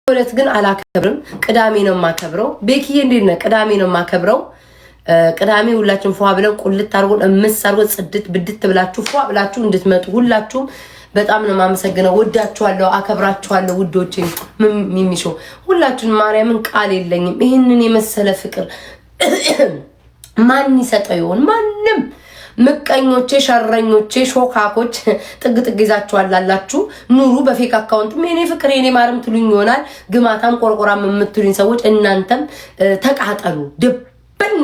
ሁለት ግን አላከብርም። ቅዳሜ ነው ማከብረው። ቤኪዬ እንዴት ነህ? ቅዳሜ ነው ማከብረው። ቅዳሜ ሁላችሁም ፏ ብለን ቁልት አርጎን እምሰርጎ ጽድት ብድት ብላችሁ ፏ ብላችሁ እንድትመጡ ሁላችሁም በጣም ነው ማመሰግነው። ወዳችኋለሁ፣ አከብራችኋለሁ ውዶቼ። ሚሚሾ ሁላችሁን ማርያምን ቃል የለኝም። ይሄንን የመሰለ ፍቅር ማን ይሰጠው ይሆን? ማንም። ምቀኞቼ፣ ሸረኞቼ፣ ሾካኮች ጥግ ጥግ ይዛችኋል አላችሁ። ኑሩ በፌክ አካውንት የኔ ፍቅር የኔ ማርም ትሉኝ ይሆናል። ግማታም ቆርቆራም የምትሉኝ ሰዎች እናንተም ተቃጠሉ፣ ድብን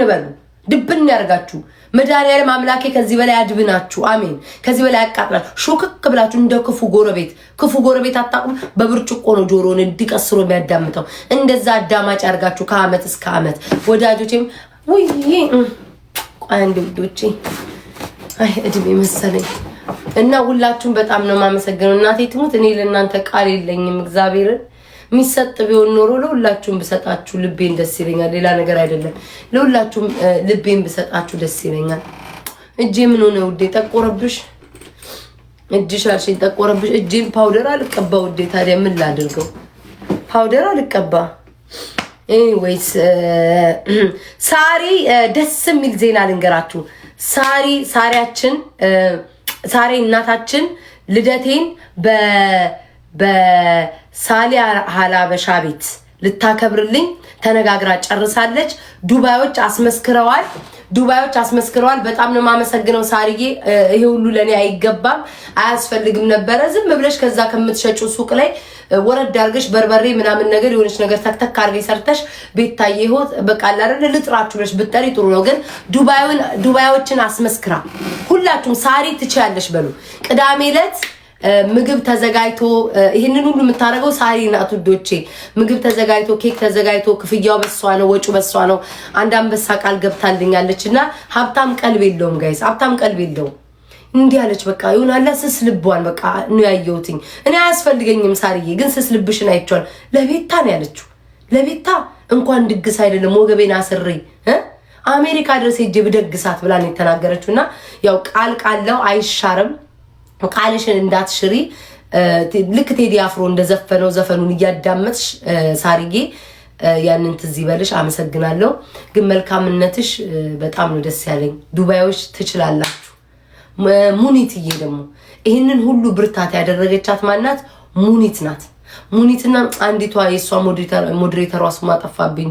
በሉ፣ ድብን ያርጋችሁ። መድኃኒዓለም አምላኬ ከዚህ በላይ አድብናችሁ፣ አሜን። ከዚህ በላይ አቃጥላችሁ ሹክክ ብላችሁ እንደ ክፉ ጎረቤት አታቁም። በብርጭቆ ነው ጆሮን እንዲቀስሮ የሚያዳምጠው። እንደዛ አዳማጭ ያርጋችሁ ከአመት እስከ አመት። ወዳጆቼም ወይ አንድ ውዶቼ አይ እድሜ መሰለኝ እና ሁላችሁም በጣም ነው ማመሰግነው። እናቴ ትሙት እኔ ለእናንተ ቃል የለኝም። እግዚአብሔርን የሚሰጥ ቢሆን ኖሮ ለሁላችሁም ብሰጣችሁ ልቤን ደስ ይለኛል። ሌላ ነገር አይደለም። ለሁላችሁም ልቤን ብሰጣችሁ ደስ ይለኛል። እጄ ምን ሆነ ውዴ? ጠቆረብሽ? እጅሽ አልሽኝ ጠቆረብሽ። እጄን ፓውደር አልቀባ ውዴ። ታዲያ ምን ላድርገው? ፓውደር አልቀባ። ኤኒዌይስ ሳሪ ደስ የሚል ዜና ልንገራችሁ። ሳሪ እናታችን ልደቴን በሳሊያ ሀላበሻ ቤት ልታከብርልኝ ተነጋግራ ጨርሳለች። ዱባዮች አስመስክረዋል። በጣም ነው ማመሰግነው ሳሪዬ። ይሄ ሁሉ ለኔ አይገባም፣ አያስፈልግም ነበረ። ዝም ብለሽ ከዛ ከምትሸጪው ሱቅ ላይ ወረድ አድርገሽ በርበሬ ምናምን ነገር የሆነች ነገር ተክተክ አድርገሽ ሰርተሽ ቤት ታየሁት በቃ አይደል ልጥራችሁ ብለሽ ብትጠሪ ጥሩ ነው። ግን ዱባዮችን አስመስክራ ሁላችሁም ሳሪ ትችያለሽ በሉ። ቅዳሜ ዕለት ምግብ ተዘጋጅቶ ይሄንን ሁሉ የምታረገው ሳሪ ናት ውዶቼ። ምግብ ተዘጋጅቶ ኬክ ተዘጋጅቶ ክፍያው በሷ ነው፣ ወጪው በሷ ነው። አንድ አንበሳ ቃል ገብታልኛለችና ሀብታም ቀልብ የለውም ጋይስ፣ ሀብታም ቀልብ የለውም። እንዲህ አለች በቃ ይሁንአላ። ስስ ልቧን በቃ ነው ያየሁትኝ። እኔ አያስፈልገኝም ሳሪዬ፣ ግን ስስ ልብሽን አይቻል። ለቤታ ነው ያለችው። ለቤታ እንኳን ድግስ አይደለም ወገቤን አስሬ አሜሪካ ድረስ ሄጄ ብደግሳት ብላ ነው የተናገረችውና ያው ቃል ቃለው አይሻርም። ቃልሽን እንዳትሽሪ። ልክ ቴዲ አፍሮ እንደዘፈነው ዘፈኑን እያዳመጥሽ ሳሪዬ ያንን ትዝ ይበልሽ። አመሰግናለሁ። ግን መልካምነትሽ በጣም ነው ደስ ያለኝ። ዱባዮች ትችላላችሁ። ሙኒትዬ ደግሞ ይህንን ሁሉ ብርታት ያደረገቻት ማናት? ሙኒት ናት። ሙኒትና አንዲቷ የሷ ሞዴሬተሯ ስሟ ጠፋብኝ፣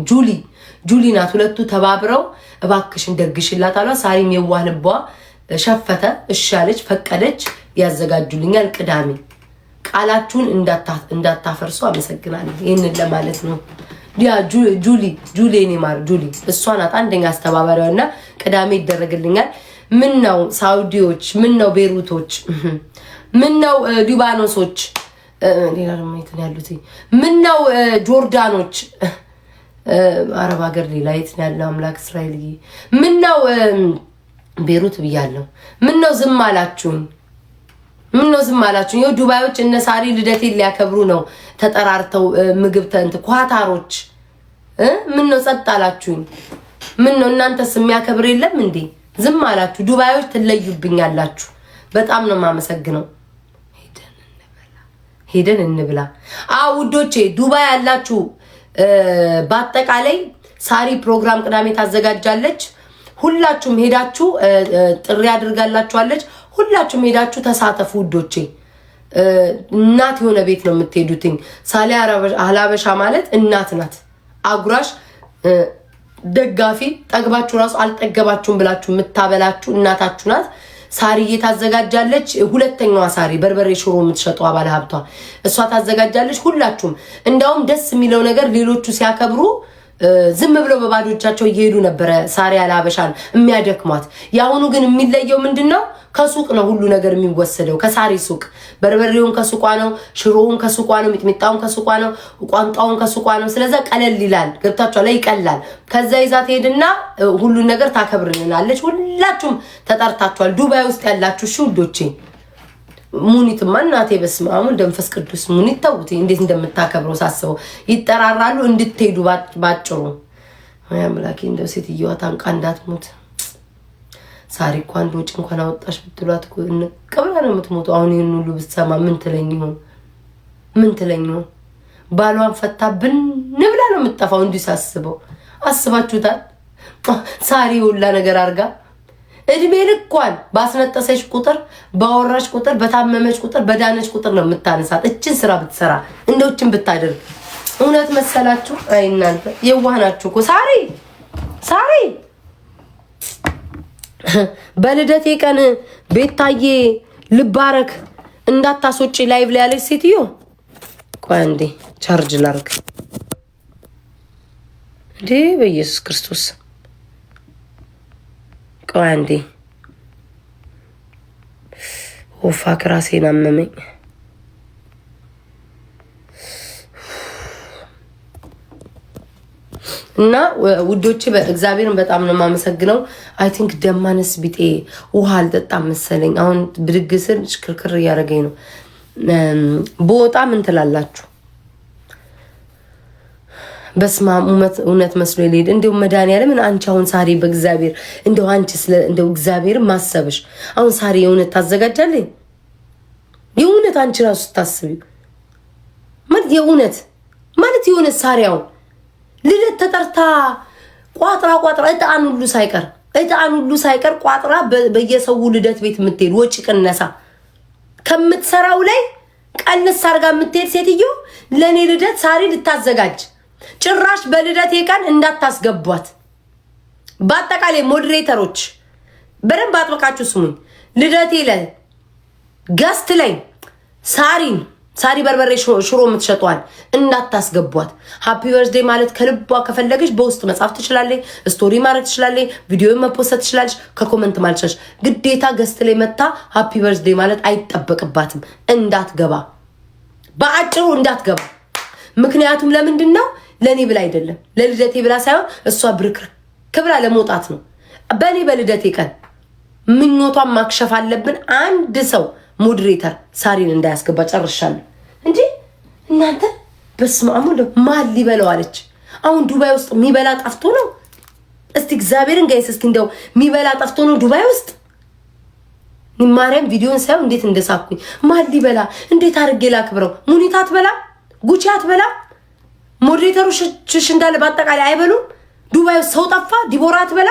ጁሊ ናት። ሁለቱ ተባብረው እባክሽን ደግሽላት አሏ። ሳሪም የዋህ ልቧ ሸፈተ፣ እሺ አለች፣ ፈቀደች። ያዘጋጁልኛል ቅዳሜ። ቃላችሁን እንዳታፈርሱ። አመሰግናለሁ። ይሄንን ለማለት ነው። ያ ጁሊ እኔ ማር ጁሊ እሷ ናት አንደኛ አስተባባሪዋና ቅዳሜ ይደረግልኛል። ምን ነው ሳውዲዎች፣ ምን ነው ቤሩቶች፣ ምን ነው ሊባኖሶች፣ ሌላ ደግሞ የት ነው ያሉት? ምን ነው ጆርዳኖች፣ አረብ ሀገር ሌላ የት ነው ያለው? አምላክ እስራኤልዬ ምን ነው ቤሩት ብያለሁ። ምን ነው ዝም አላችሁኝ? ይኸው ዱባዮች እነ ሳሪ ልደቴን ሊያከብሩ ነው ተጠራርተው ምግብ ኳታሮች ምን ነው ጸጥ አላችሁኝ? ምን ነው እናንተስ የሚያከብር የለም እንዴ? ዝም አላችሁ። ዱባዮች ትለዩብኛላችሁ። በጣም ነው ማመሰግነው። ሄደን እንብላ። ውዶቼ ዱባይ ያላችሁ በአጠቃላይ ሳሪ ፕሮግራም ቅዳሜ ታዘጋጃለች። ሁላችሁም ሄዳችሁ ጥሪ አድርጋላችኋለች። ሁላችሁም ሄዳችሁ ተሳተፉ ውዶቼ። እናት የሆነ ቤት ነው የምትሄዱትኝ። ሳሊያ ሀላበሻ ማለት እናት ናት። አጉራሽ ደጋፊ፣ ጠግባችሁ ራሱ አልጠገባችሁም ብላችሁ የምታበላችሁ እናታችሁ ናት። ሳሪዬ ታዘጋጃለች። ሁለተኛዋ ሳሪ በርበሬ ሽሮ የምትሸጠው አባለ ሀብቷ እሷ ታዘጋጃለች። ሁላችሁም እንዳውም ደስ የሚለው ነገር ሌሎቹ ሲያከብሩ ዝም ብለው በባዶቻቸው እየሄዱ ነበረ ሳሪ ሀላበሻን የሚያደክሟት። ያሁኑ ግን የሚለየው ምንድነው? ከሱቅ ነው ሁሉ ነገር የሚወሰደው። ከሳሪ ሱቅ በርበሬውን ከሱቋ ነው፣ ሽሮውን ከሱቋ ነው፣ ሚጥሚጣውን ከሱቋ ነው፣ ቋንጣውን ከሱቋ ነው። ስለዚህ ቀለል ይላል። ገብታችኋል? ላይ ይቀላል። ከዛ ይዛ ትሄድና ሁሉ ነገር ታከብርልናለች። ሁላችሁም ተጠርታችኋል። ዱባይ ውስጥ ያላችሁ እሺ ውዶቼ። ሙኒትማ እናቴ በስመ አብ ወመንፈስ ቅዱስ ሙኒት ተውት፣ እንዴት እንደምታከብረው ሳስበው ይጠራራሉ። እንድትሄዱ ባጭሩ አምላኬ እንደው ሴትየዋ ታንቃ እንዳትሞት። ሳሪ እኮ አንድ ወጭ እንኳን አወጣሽ ብትሏት እኮ እንቀበላ ነው የምትሞተው። አሁን ይሄን ሁሉ ብትሰማ ምን ትለኝ ይሆን? ባሏን ፈታብን ንብላ ነው የምትጠፋው። እንዲሳስበው አስባችሁታል? ሳሪ ሁላ ነገር አርጋ እድሜ ልኳን ባስነጠሰች ቁጥር ባወራች ቁጥር በታመመች ቁጥር በዳነች ቁጥር ነው የምታነሳት። እችን ስራ ብትሰራ እንደውችን ብታደርግ እውነት መሰላችሁ? አይ እናንተ የዋህናችሁ እኮ ሳሪ በልደቴ ቀን ቤታዬ ልባረክ እንዳታስወጪ ላይቭ ላይ ያለች ሴትዮ ቆይ አንዴ ቻርጅ ላርግ እንዴ በኢየሱስ ክርስቶስ ቆይ አንዴ ወፋክ ራሴን አመመኝ እና ውዶቼ በእግዚአብሔርን በጣም ነው የማመሰግነው። አይ ቲንክ ደማነስ ቢጤ ውሃ አልጠጣም መሰለኝ። አሁን ብድግስን ሽክርክር እያደረገኝ ነው። በወጣ ምን ትላላችሁ? በስማም እውነት መስሎ ይሄድ እንደው መድኃኒዓለም አንቺ አሁን ሳሪ በእግዚአብሔር እንደው አንቺ እንደው እግዚአብሔር ማሰብሽ አሁን ሳሪ የእውነት ታዘጋጃለኝ? የእውነት አንቺ ራሱ ታስቢ ማለት የእውነት ሳሪያው ልደት ተጠርታ ቋጥራ እጣን ሁሉ ሳይቀር ቋጥራ በየሰው ልደት ቤት የምትሄድ ወጪ ቅነሳ ከምትሰራው ላይ ቀንስ አርጋ የምትሄድ ሴትዮ ለኔ ልደት ሳሪ ልታዘጋጅ ጭራሽ በልደቴ ቀን እንዳታስገቧት። በአጠቃላይ ሞዴሬተሮች በደንብ አጥብቃችሁ ስሙኝ። ልደቴ ላይ ጋስት ላይ ሳሪ በርበሬ ሽሮ የምትሸጧል እንዳታስገቧት። ሃፒ በርዝዴ ማለት ከልቧ ከፈለገች በውስጥ መጻፍ ትችላለች፣ ስቶሪ ማድረግ ትችላለች፣ ቪዲዮ መፖስት ትችላለች፣ ከኮመንት ማልቻለች። ግዴታ ገስት ላይ መታ ሃፒ በርዝዴ ማለት አይጠበቅባትም። እንዳትገባ፣ በአጭሩ እንዳትገባ። ምክንያቱም ለምንድን ነው? ለኔ ብላ አይደለም፣ ለልደቴ ብላ ሳይሆን እሷ ብርክርክ ብላ ለመውጣት ነው። በኔ በልደቴ ቀን ምኞቷን ማክሸፍ አለብን። አንድ ሰው ሞዴሬተር ሳሪን እንዳያስገባ ጨርሻለሁ እንጂ እናንተ በስማሙ ማል ሊበለው አለች። አሁን ዱባይ ውስጥ የሚበላ ጠፍቶ ነው? እስቲ እግዚአብሔርን ጋይስ እስቲ እንደው የሚበላ ጠፍቶ ነው ዱባይ ውስጥ? ማርያም ቪዲዮን ሳይሆን እንዴት እንደሳኩኝ። ማል ሊበላ እንዴት አድርጌ ላክብረው? ሙኒት አትበላ፣ ጉቺ አትበላ፣ ሞዴሬተሮች እንዳለ በአጠቃላይ አይበሉም። ዱባይ ውስጥ ሰው ጠፋ። ዲቦራ አትበላ።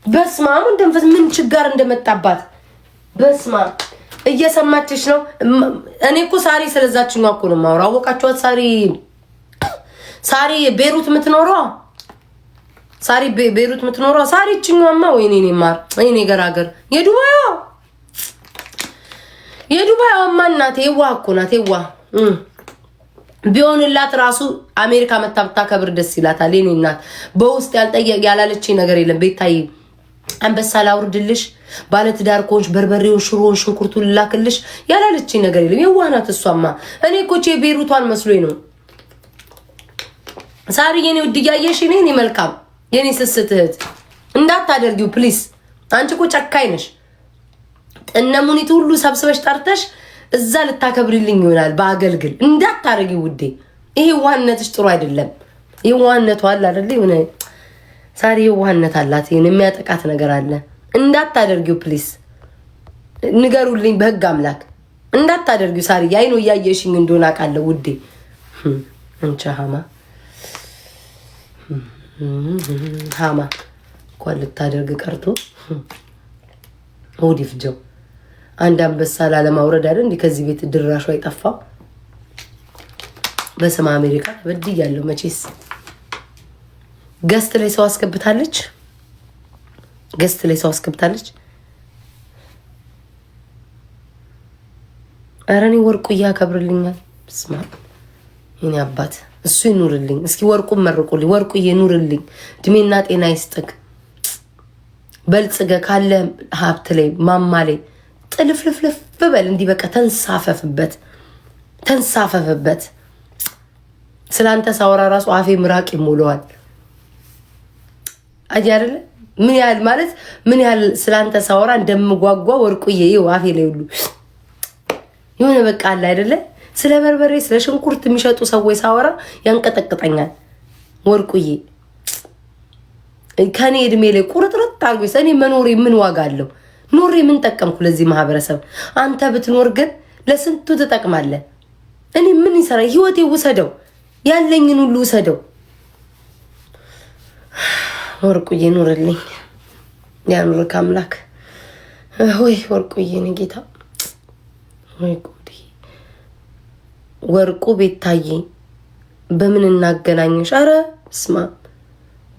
በስማሙ እንደምፈስ ምን ችግር እንደመጣባት በስማ እየሰማችሽ ነው። እኔ እኮ ሳሪ ስለዛችኛው እኮ ነው የማወራው። አወቃችኋት? ሳሪ ቤሩት የምትኖረው ሳሪ እችኛዋማ ወይኔ ማር ወይኔ ገራገር የዱባይዋማ እናቴ የዋህ እኮ ናት። የዋህ ቢሆንላት ራሱ አሜሪካ መታ ብታከብር ደስ ይላታል። የኔ እናት በውስጥ ያላለችኝ ነገር የለም። ቤታይ አንበሳ ላውርድልሽ፣ ባለትዳር ኮንሽ፣ በርበሬውን፣ ሽሮውን፣ ሽንኩርቱን ላክልሽ ያላለችኝ ነገር የለም። የዋህ ናት እሷማ። እኔ እኮ ቤሩቷን መስሎኝ ነው። ሳሪ የኔ ውድ እያየሽ እኔ መልካም የኔ ስስት እህት እንዳታደርጊው ፕሊስ። አንቺ እኮ ጨካኝ ነሽ። እነ ሙኒት ሁሉ ሰብስበሽ ጠርተሽ እዛ ልታከብሪልኝ ይሆናል በአገልግል። እንዳታረጊ ውዴ። ይሄ ዋህነትሽ ጥሩ አይደለም። የዋህነቱ አለ አይደል? የሆነ ሳሪ የዋህነት አላት። ይሄን የሚያጠቃት ነገር አለ። እንዳታደርጊው ፕሊስ። ንገሩልኝ በህግ አምላክ እንዳታደርጊው ሳሪ። ያይኖ እያየሽኝ እንደሆነ አውቃለሁ ውዴ። እንቻ ሃማ እንኳን ልታደርግ ቀርቶ ሆዲ ፍጀው አንድ አንበሳ ላለማውረድ አይደል እንዴ ከዚህ ቤት ድራሹ አይጠፋው። በስመ አሜሪካ በድያለሁ መቼስ። ገስት ላይ ሰው አስገብታለች። ኧረ እኔ ወርቁ ያከብርልኛል። ስማ የኔ አባት እሱ ይኑርልኝ። እስኪ ወርቁን መርቁልኝ። ወርቁ ይኑርልኝ፣ እድሜና ጤና ይስጥክ። በልጽገ ካለ ሀብት ላይ ማማ ላይ ጥልፍልፍልፍ በል እንዲህ በቃ ተንሳፈፍበት። ስላንተ ሳወራ ራሱ አፌ ምራቅ ይሞላዋል። አይደለ? ምን ያህል ስላንተ ሳወራ እንደምጓጓ ወርቁዬ ይው አፌ ላይ ሁሉ የሆነ በቃ አለ አይደለ? ስለ በርበሬ ስለ ሽንኩርት የሚሸጡ ሰዎች ሳወራ ያንቀጠቅጠኛል። ወርቁዬ ከኔ እድሜ ላይ ቁርጥርጥ አርጎ እኔ መኖሬ ምን ዋጋ አለው? ኖሬ ምን ጠቀምኩ ለዚህ ማህበረሰብ? አንተ ብትኖር ግን ለስንቱ ትጠቅማለህ። እኔ ምን ይሰራ ህይወቴ ውሰደው ያለኝን ሁሉ ውሰደው። ወርቁዬ ኑርልኝ ያኑርክ አምላክ ሆይ ወርቁዬ ጌታ ወይ ጉዲ ወርቁ ቤታዬ በምን እናገናኘሽ? አረ ስማ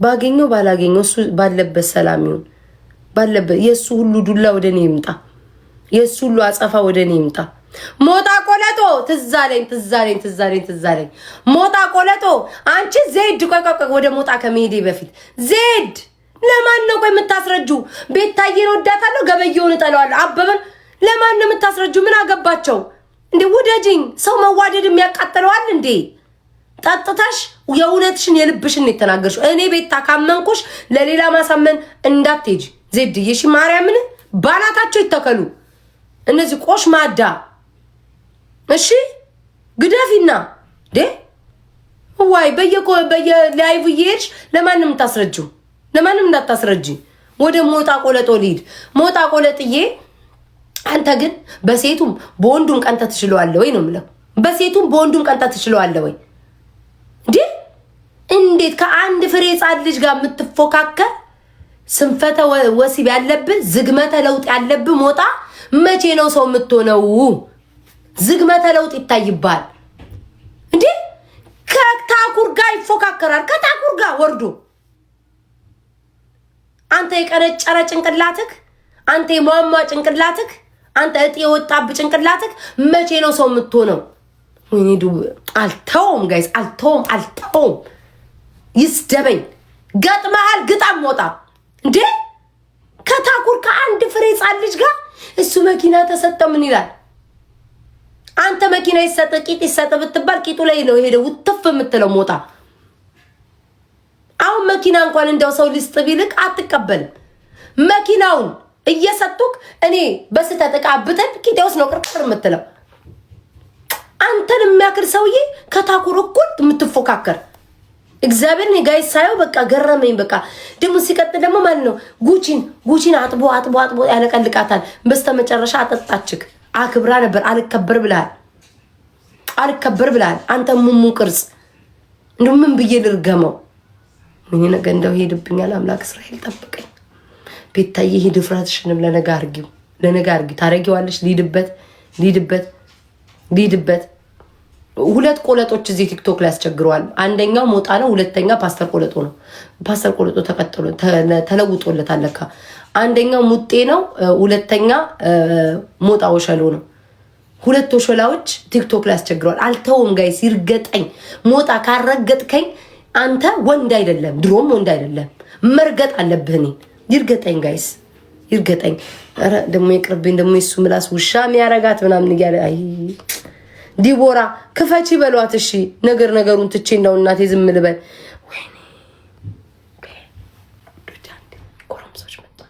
ባገኘው ባላገኘው እሱ ባለበት ሰላም ይሁን ባለበት የሱ ሁሉ ዱላ ወደኔ ይምጣ የሱ ሁሉ አጸፋ ወደኔ ይምጣ። ሞጣ ቆለጦ ትዛለኝ ሞጣ ቆለጦ አንቺ ዜድ ቆይ ወደ ሞጣ ከመሄዴ በፊት ዜድ ለማን ነው ቆይ የምታስረጁ? ቤታዬን ወዳታለሁ ገበየውን እጠለዋለሁ አበበን ለማን ነው የምታስረጁ? ምን አገባቸው እንዴ? ውደጅኝ ሰው መዋደድ የሚያቃጥለዋል እንዴ? ጠጥታሽ የእውነትሽን የልብሽን የተናገርሽው እኔ ቤታ ካመንኩሽ ለሌላ ማሳመን እንዳትሄጂ ዜድዬ እሺ። ማርያምን ባናታቸው ይተከሉ እነዚህ ቆሽ ማዳ እሺ። ግደፊና ዴ ዋይ በየላይቭ እየሄድሽ ለማንም ታስረጂው ለማንም እንዳታስረጂ። ወደ ሞጣ ቆለጦ ልሂድ። ሞጣ ቆለጥዬ አንተ ግን በሴቱም በወንዱም ቀንተ ትችለዋለህ ወይ ነው የምለው። በሴቱም በወንዱም ቀንተ ትችለዋለህ ወይ እንዴ? እንዴት ከአንድ ፍሬ ሕፃን ልጅ ጋር የምትፎካከር ስንፈተ ወሲብ ያለብህ ዝግመተ ለውጥ ያለብህ ሞጣ መቼ ነው ሰው የምትሆነው? ዝግመተ ለውጥ ይታይባል እንዴ? ከታኩር ጋር ይፎካከራል። ከታኩር ጋር ወርዶ አንተ የቀነጨረ ጭንቅላትክ አንተ የሟሟ ጭንቅላትክ አንተ እጤ የወጣብህ ጭንቅላትክ መቼ ነው ሰው የምትሆነው? ወይኔ አልተውም ጋይስ አልተውም። ይስደበኝ ገጥመሃል ግጣም ሞጣ እንዴ ከታኩር ከአንድ ፍሬ ሕፃን ልጅ ጋር እሱ መኪና ተሰጠ ምን ይላል? አንተ መኪና ይሰጥ ቂጥ ይሰጥ ብትባል ቂጡ ላይ ነው ሄደው ውትፍ የምትለው ሞጣ። አሁን መኪና እንኳን እንደው ሰው ሊስጥ ቢልቅ አትቀበልም። መኪናውን እየሰጡክ እኔ በስተት ተቃብተን ቂጤውስ ነው ቅርቅር የምትለው። አንተን የሚያክል ሰውዬ ከታኩር እኩል የምትፎካከር እግዚአብሔር ጋይስ ሳይው በቃ ገረመኝ። በቃ ደግሞ ሲቀጥል ደግሞ ማለት ነው ጉቺን አጥቦ ያለቀልቃታል። በስተመጨረሻ አጠጣችክ። አክብራ ነበር አልከበር ብላል። አንተ ሙሙ ቅርጽ እንደው ምን ብዬ ልርገመው? ምን ነገ እንደው ሄድብኛል። አምላክ እስራኤል ጠብቀኝ። ቤታዬ ሄድ ፍራትሽንም ለነገ አርጊው ታረጊዋለሽ። ሊድበት ሁለት ቆለጦች እዚህ ቲክቶክ ላይ ያስቸግረዋል። አንደኛው ሞጣ ነው፣ ሁለተኛ ፓስተር ቆለጦ ነው። ፓስተር ቆለጦ ተለውጦለታል ለካ። አንደኛው ሙጤ ነው፣ ሁለተኛ ሞጣ ወሸሎ ነው። ሁለት ወሸላዎች ቲክቶክ ላይ ያስቸግረዋል። አልተውም ጋይስ ይርገጠኝ። ሞጣ ካረገጥከኝ አንተ ወንድ አይደለም፣ ድሮም ወንድ አይደለም። መርገጥ አለብህ። እኔ ይርገጠኝ ጋይስ ይርገጠኝ። ኧረ ደግሞ ይቅርብኝ። ደግሞ የሱ ምላስ ውሻ የሚያረጋት ምናምን እያለ አይ ዲቦራ ክፈቺ በሏት። እሺ ነገሩን ትቼ እንደው እናቴ ዝም ልበል። ወይኔ ኮረምሶች መጣ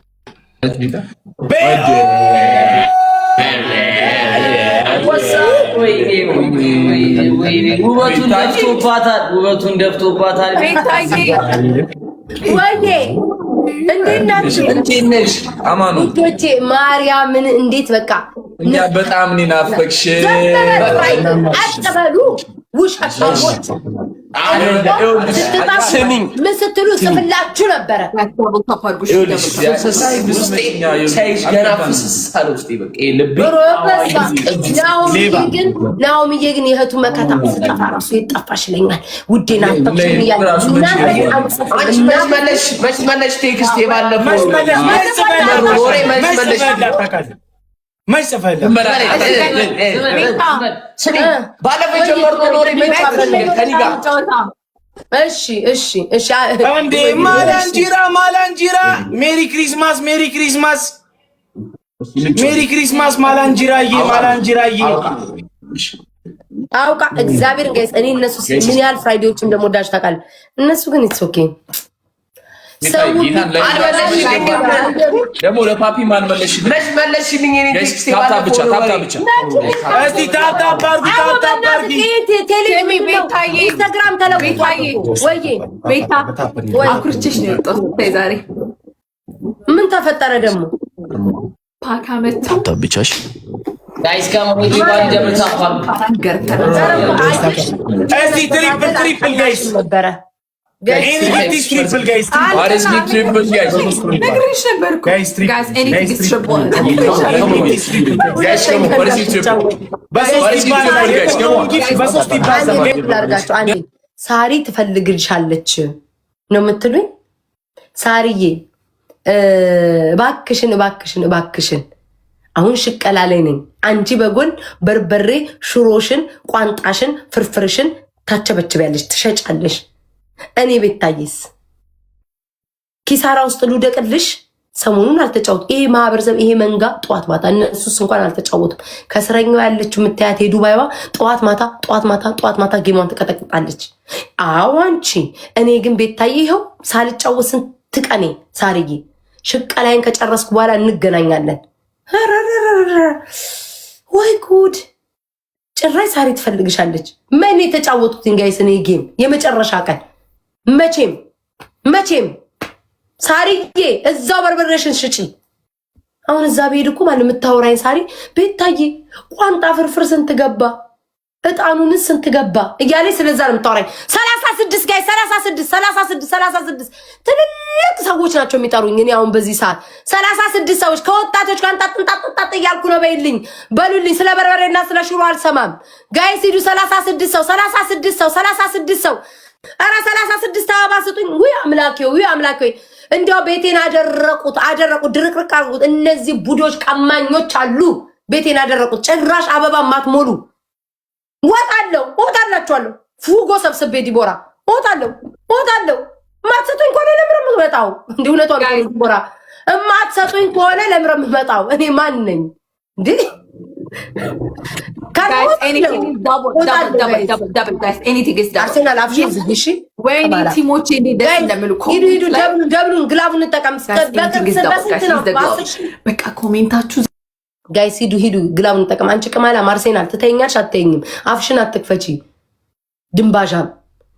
ውበቱን ደፍቶባታል። ወይኔ እንዴት ናችሁ? እንዴት ነሽ? አማኑ ልጆቼ ማርያምን እንዴት በቃ እኛ በጣም እኔ ናፈቅሽ። አትበሉ ውሸታሞች። ምን ስትሉ ጽፍላችሁ ነበረ። ናኦምዬ ግን የእህቱ መከታ ስጠፋ ራሱ የጠፋሽ ይለኛል። ውዴና መች ቴክስት የባለፈው ባለፈው የጀመርነው ኖሬ ከእኔ ጋር እሺ እንዴ ማላንጂራ ሜሪ ክሪስማስ ማላንጂራዬ አውቃ እግዚአብሔርን ጋይስ እኔ እነሱ ምን ያህል ፍራይዴዎችን እንደምወዳጅ ታውቃለህ። እነሱ ግን ኢትስ ኦኬ ደግሞ ለፓፒ ማን መለስሽልኝ? ታብታብ ብቻ እስቲ ታብታብ አድርጉ። ኢንስታግራም ተለውጧል ወይ? ቤታ አኩርቼሽ ነው የወጣሁት ዛሬ። ምን ተፈጠረ ደግሞ? ፓካ መጥቶ ታብታብ ብቻሽ ጋይስ ከሞኒ ጋር ደብታፋም እስቲ ትሪፕል ጋይስ ነበረ ጋይስ ትሪፕል ጋይስ አሪስ ትሪፕል ጋይስ ነግሬሽ ነበር እኮ ጋይስ ጋይስ ኤኒቲንግ ኢዝ ትሪፕል ጋይስ ደግሞ ወርሲ ትሪፕል በሶስት ላርጋችሁ አንዴ ሳሪ ትፈልግልሻለች ነው የምትሉኝ? ሳሪዬ እባክሽን አሁን ሽቀላ ላይ ነኝ። አንቺ በጎን በርበሬ ሽሮሽን፣ ቋንጣሽን፣ ፍርፍርሽን ታቸበችቢያለሽ፣ ትሸጫለሽ። እኔ ቤታዬስ ኪሳራ ውስጥ ልውደቅልሽ? ሰሞኑን አልተጫወቱ ይሄ ማህበረሰብ ይሄ መንጋ ጠዋት ማታ እነሱስ እንኳን አልተጫወቱም። ከስረኛው ያለችው የምታያት የዱባይዋ ጠዋት ማታ ጌሟን ትቀጠቅጣለች። አዎ አንቺ እኔ ግን ቤታዬ ይኸው ሳልጫወት ስንት ቀኔ። ሳርዬ ሽቀላይን ከጨረስኩ በኋላ እንገናኛለን። ወይ ጉድ! ጭራሽ ሳሪ ትፈልግሻለች። ምን የተጫወቱትን ጋይስ እኔ ጌም የመጨረሻ ቀን መቼም ሳሪዬ እዛው በርበሬሽን ሽጪ። አሁን እዛ ብሄድ እኮ ማለት የምታወራኝ ሳሪ ቤታዬ ቋንጣ ፍርፍር ስንት ገባ፣ እጣኑንስ ስንት ገባ እያለኝ ስለዛ ነው የምታወራኝ። 36 ጋይ 36 ትልልቅ ሰዎች ናቸው የሚጠሩኝ። እኔ አሁን በዚህ ሰዓት 36 ሰዎች ከወጣቶች ጋር እንጣጥ እያልኩ ነው። በይልኝ በሉልኝ። ስለ በርበሬና ስለ ሽሮ አልሰማም ጋይ ሲዱ 36 ሰው ኧረ 36 አበባ ስጡኝ። ውይ አምላኬ እንዲያው ቤቴን አደረቁት ድርቅርቅ አድርጉት። እነዚህ ቡዶች ቀማኞች አሉ ቤቴን አደረቁት። ጭራሽ አበባ ማትሞሉ ወጣላችኋለሁ። ፉጎ ሰብስቤ ዲቦራ ወጣለሁ። ማትሰጡኝ ከሆነ ለምረ የምመጣው እንዴ? እውነቷን ዲቦራ ማትሰጡኝ ከሆነ ለምረ የምመጣው እኔ ማን ነኝ እንዴ? ግላቡን እንጠቀም ጋይስ ሂዱ ግላቡን እንጠቀም። አንቺ ቅማላ ማርሴናል ትተኛልሽ አትተኝም? አፍሽን አትክፈቺ ድንባሻም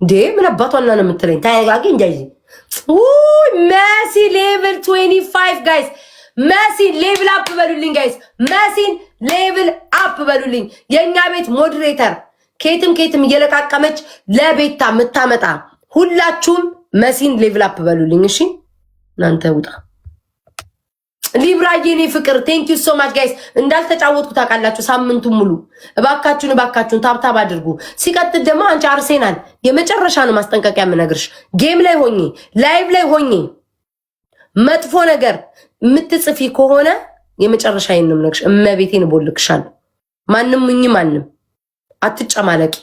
እንዴ ምን አባቷና ነው የምትለኝ? ታያጋጊ እንጃይ መሲ ሌቭል 25 ጋይስ መሲ ሌቭል አፕ በሉልኝ ጋይስ። መሲን ሌቭል አፕ በሉልኝ። የኛ ቤት ሞዴሬተር ኬትም እየለቃቀመች ለቤታ የምታመጣ ሁላችሁም መሲን ሌቭል አፕ በሉልኝ። እሺ እናንተ ውጣ ሊብራዬ እኔ ፍቅር ቴንክ ዩ ሶ ማች ጋይስ። እንዳልተጫወትኩ ታውቃላችሁ። ሳምንቱን ሙሉ እባካችሁን ታብታብ አድርጉ። ሲቀጥል ደግሞ አንቺ አርሴናል የመጨረሻ ነው ማስጠንቀቂያ የምነግርሽ። ጌም ላይ ሆኜ ላይቭ ላይ ሆኜ መጥፎ ነገር የምትጽፊ ከሆነ የመጨረሻ ነው የምነግርሽ። እመቤቴን ቦልክሻለሁ። ማንም አትጨማለቂ።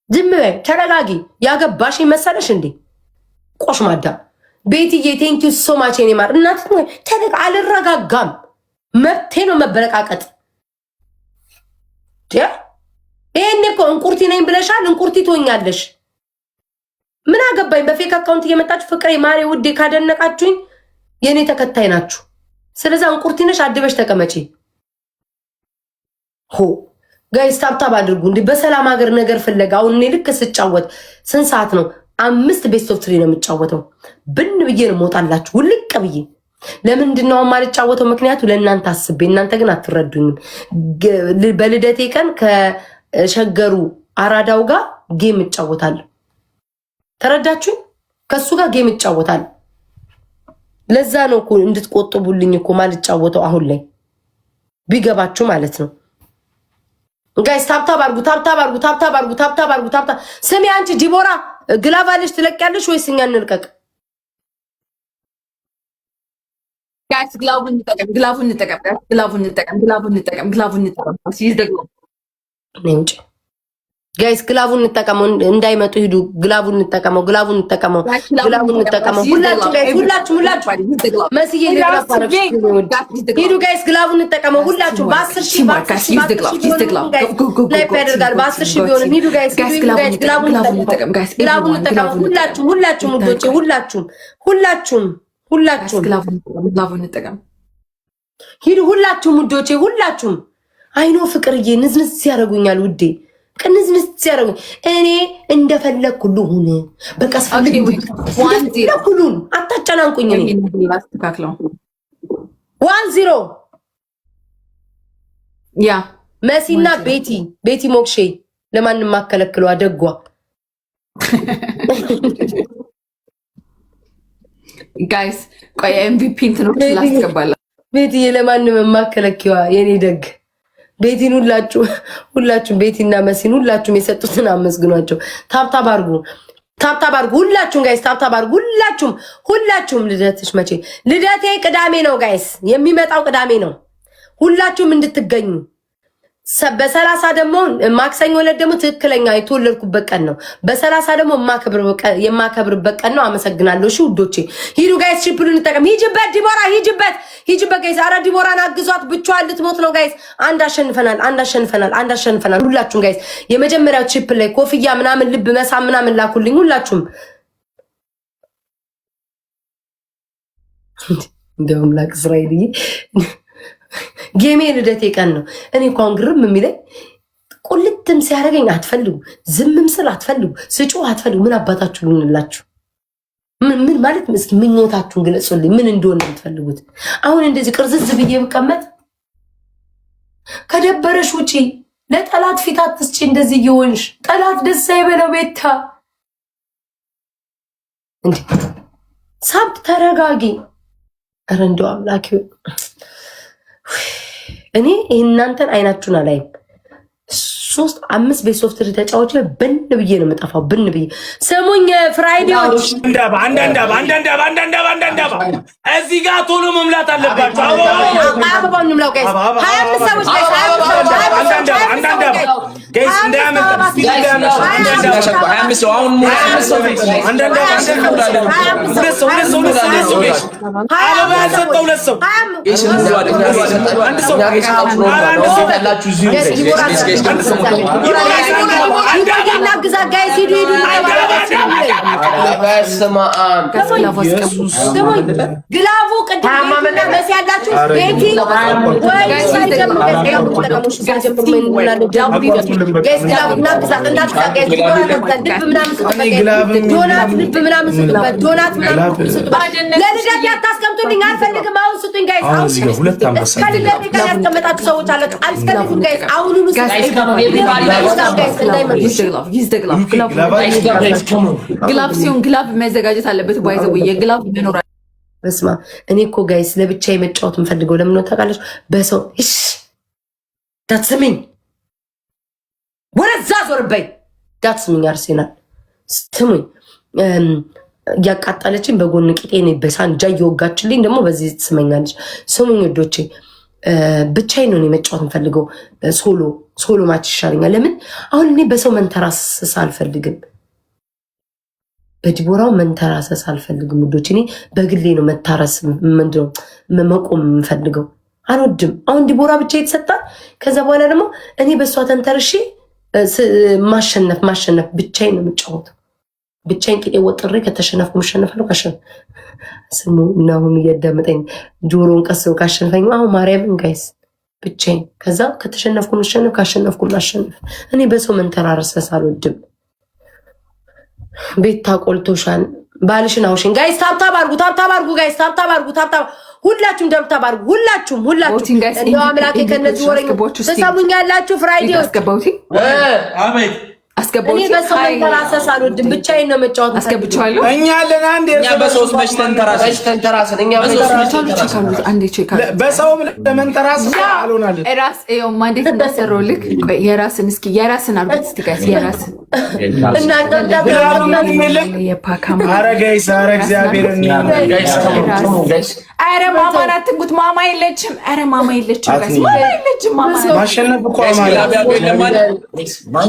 ዝም በይ ተረጋጊ። ያገባሽ መሰለሽ እንዴ ቆሽማዳ ቤትዬ ቴንክ ዩ ሶ ማች የኔ ማር እናት አልረጋጋም። መብቴ ነው መበረቃቀጥ። ይሄኔ እኮ እንቁርቲ ነኝ ብለሻል። እንቁርቲ ትሆኛለሽ። ምን አገባኝ? በፌክ አካውንት እየመጣችሁ ፍቅሬ ማሬ ውዴ ካደነቃችሁኝ የኔ ተከታይ ናችሁ። ስለዛ እንቁርቲ ነሽ አድበሽ ተቀመጪ። ጋይስ ታብታብ አድርጉ። እንዴ በሰላም ሀገር ነገር ፍለጋ አሁን እኔ ልክ ስጫወት ስንት ሰዓት ነው? 5 ቤስት ኦፍ 3 ነው የምጫወተው። ብን ብዬ ነው መውጣላችሁ ውልቅ ብዬ። ለምንድን ነው የማልጫወተው? ምክንያቱ ለእናንተ አስቤ፣ እናንተ ግን አትረዱኝም። በልደቴ ቀን ከሸገሩ አራዳው ጋር ጌም እጫወታለሁ። ተረዳችሁኝ? ከሱ ጋር ጌም እጫወታለሁ። ለዛ ነው እኮ እንድትቆጥቡልኝ እኮ ማልጫወተው አሁን ላይ ቢገባችሁ ማለት ነው። ጋይስ ታብታብ አድርጉ። ስሚ አንቺ ዲቦራ ግላቫለሽ ትለቂያለሽ ወይስ እኛ እንልቀቅ? ጋይስ ግላቡን እንጠቀም። ጋይስ ግላቡን እንጠቀመው፣ እንዳይመጡ ሂዱ። ግላቡን እንጠቀመው። ሁላችሁ መስዬ ሂዱ ጋይስ። ግላቡን እንጠቀመው ሁላችሁ። በ10 ሺህ ያደርጋል። በ10 ሺህ ቢሆንም ሂዱ ጋይስ። ግላቡን እንጠቀመው ሁላችሁም ውዶቼ፣ ሁላችሁም ሂዱ። ሁላችሁም ውዶቼ፣ ሁላችሁም አይኖ ፍቅርዬ ንዝንዝ ያደርጉኛል ውዴ ቅንዝንዝ ያደርጉኝ። እኔ እንደፈለግኩ ልሁን። በቃ እንደፈለግኩ ልሁን። አታጨናንቁኝ። 1-0 ያ መሲና ቤቲ ሞክሼ ለማንም ማከለክለው አደጓ ጋይስ ቆይ ኤምቪፒ እንትኑ ላስገባላ ቤቲ ለማንም ማከለክዋ የኔ ደግ ቤቲን ሁላችሁም ቤቲና መሲን ሁላችሁም የሰጡትን አመስግኗቸው። ታብታብ አድርጉ ሁላችሁም ጋይስ ታብታብ አድርጉ ሁላችሁም። ልደትሽ መቼ? ልደቴ ቅዳሜ ነው ጋይስ፣ የሚመጣው ቅዳሜ ነው። ሁላችሁም እንድትገኙ በ30 ደግሞ ማክሰኞ ዕለት ደግሞ ትክክለኛ የተወለድኩበት ቀን ነው። በ30 ደግሞ የማከብርበት ቀን ነው። አመሰግናለሁ። እሺ ውዶቼ ሂዱ ጋይስ፣ ሽፕሉን እንጠቀም። ሂጅበት ዲቦራ ሂጅበት ጋይስ። አረ ዲቦራን አግዟት፣ ብቻዋን ልትሞት ነው ጋይስ። አንድ አሸንፈናል። ሁላችሁም ጋይስ የመጀመሪያው ቺፕል ላይ ኮፍያ ምናምን ልብ መሳም ምናምን ላኩልኝ ሁላችሁም። እንደውም ላክ እስራኤልዬ ጌሜ ልደቴ ቀን ነው። እኔ እንኳን ግርም የሚለኝ ቁልትም ሲያደርገኝ አትፈልጉ፣ ዝምም ስል አትፈልጉ፣ ስጩ አትፈልጉ። ምን አባታችሁ ልንላችሁ? ምን ማለት እስኪ ምኞታችሁን ግለጹልኝ። ምን እንደሆነ የምትፈልጉት? አሁን እንደዚህ ቅርዝዝ ብዬ ብቀመጥ ከደበረሽ ውጪ ለጠላት ፊት አትስጪ። እንደዚህ እየሆንሽ ጠላት ደስ አይበለው። ቤታ እንዴ ሳብ ተረጋጊ። ኧረ እንደው አምላኪ እኔ እናንተን አይናችሁን አላይም። 3-5 ቤት ሶፍትዌር ተጫዋች ላይ ብን ብዬ ነው የምጠፋው። ብን ብዬ ስሙኝ። ፍራይዴዎች አንዳንዳባ እዚህ ጋር ቶሎ መምላት አለባችሁ። አበባውን እንምላው ጋይስ። 25 ሰዎች ጋይስ፣ ጋይስ እንዳያመጣ ግላቡ ቅድም መስ ያላችሁ ቤቲ ለልደት ያታስቀምጡልኝ አልፈልግም። አሁን ስጡኝ ጋይስ። ያስቀመጣችሁ ሰዎች አላችሁ አልፈልግም ጋይስ። አሁኑኑ ግላብ ሲሆን ግላብ መዘጋጀት አለበት። ባይዘው የግላብ መኖር በስማ እኔ እኮ ጋይስ ለብቻ የመጫወት የምፈልገው ለምን ነው ታውቃለች? በሰው እሺ ዳትስሚኝ ወረዛ ዞርበይ ዳትስሚኝ አርሴናል ስሙኝ እያቃጠለችኝ በጎን ቂጤኔ በሳንጃ እየወጋችልኝ ደግሞ በዚህ ትስመኛለች። ስሙኝ ወዶቼ ብቻዬን ነው የመጫወት የምፈልገው። ሶሎ ማች ይሻለኛል። ለምን አሁን እኔ በሰው መንተራሰስ አልፈልግም። በዲቦራው መንተራሰስ አልፈልግም ውዶች። እኔ በግሌ ነው መታረስ ምንድነው መቆም የምፈልገው። አልወድም። አሁን ዲቦራ ብቻ የተሰጣ ከዛ በኋላ ደግሞ እኔ በእሷ ተንተርሼ ማሸነፍ ብቻዬን ነው የምጫወተው። ብቻዬን ቂጤ ወጥሬ ከተሸነፍኩ መሸነፋለሁ። ስሙ እና አሁን እያዳመጠኝ ጆሮን ቀስው ካሸነፈኝ አሁን ማርያምን ጋይስ ብቻዬን ከዛ ከተሸነፍኩ መሸነፍ ካሸነፍኩ ማሸነፍ። እኔ በሰው መንተራረሰስ አልወድም። ቤት ታቆልቶሻል ባልሽን አውሽን ጋይስ። ታብታብ አድርጉ ጋይስ። ታብታብ ሁላችሁም ታብታብ አድርጉ። ሁላችሁም እንደው አምላኬ ከነዚህ ወሬ ተሰሙኛላችሁ። ፍራይዴዎች አስገባው። እኔ በሰው መንተራሰስ አልወድም። ብቻዬን ነው መጫወት። አስገብቻለሁ። እኛ ለናንድ በሶስት ተንተራሰን እኛ አንዴ ቼክ በሰው ለመንተራሰስ አልሆናል። ራስ ኤው ማንዴት እንደሰራው ልክ የራስን እስኪ የራስን አርጉት እስቲ ጋይስ የራስን እናንተ የፓካም ኧረ ጋይስ ኧረ እግዚአብሔር ጋይስ ኧረ ማማ አትንኩት። ማማ የለችም። ኧረ ማማ የለችም ጋይስ። ማማ የለችም። ማማ ማሸነፍ እኮ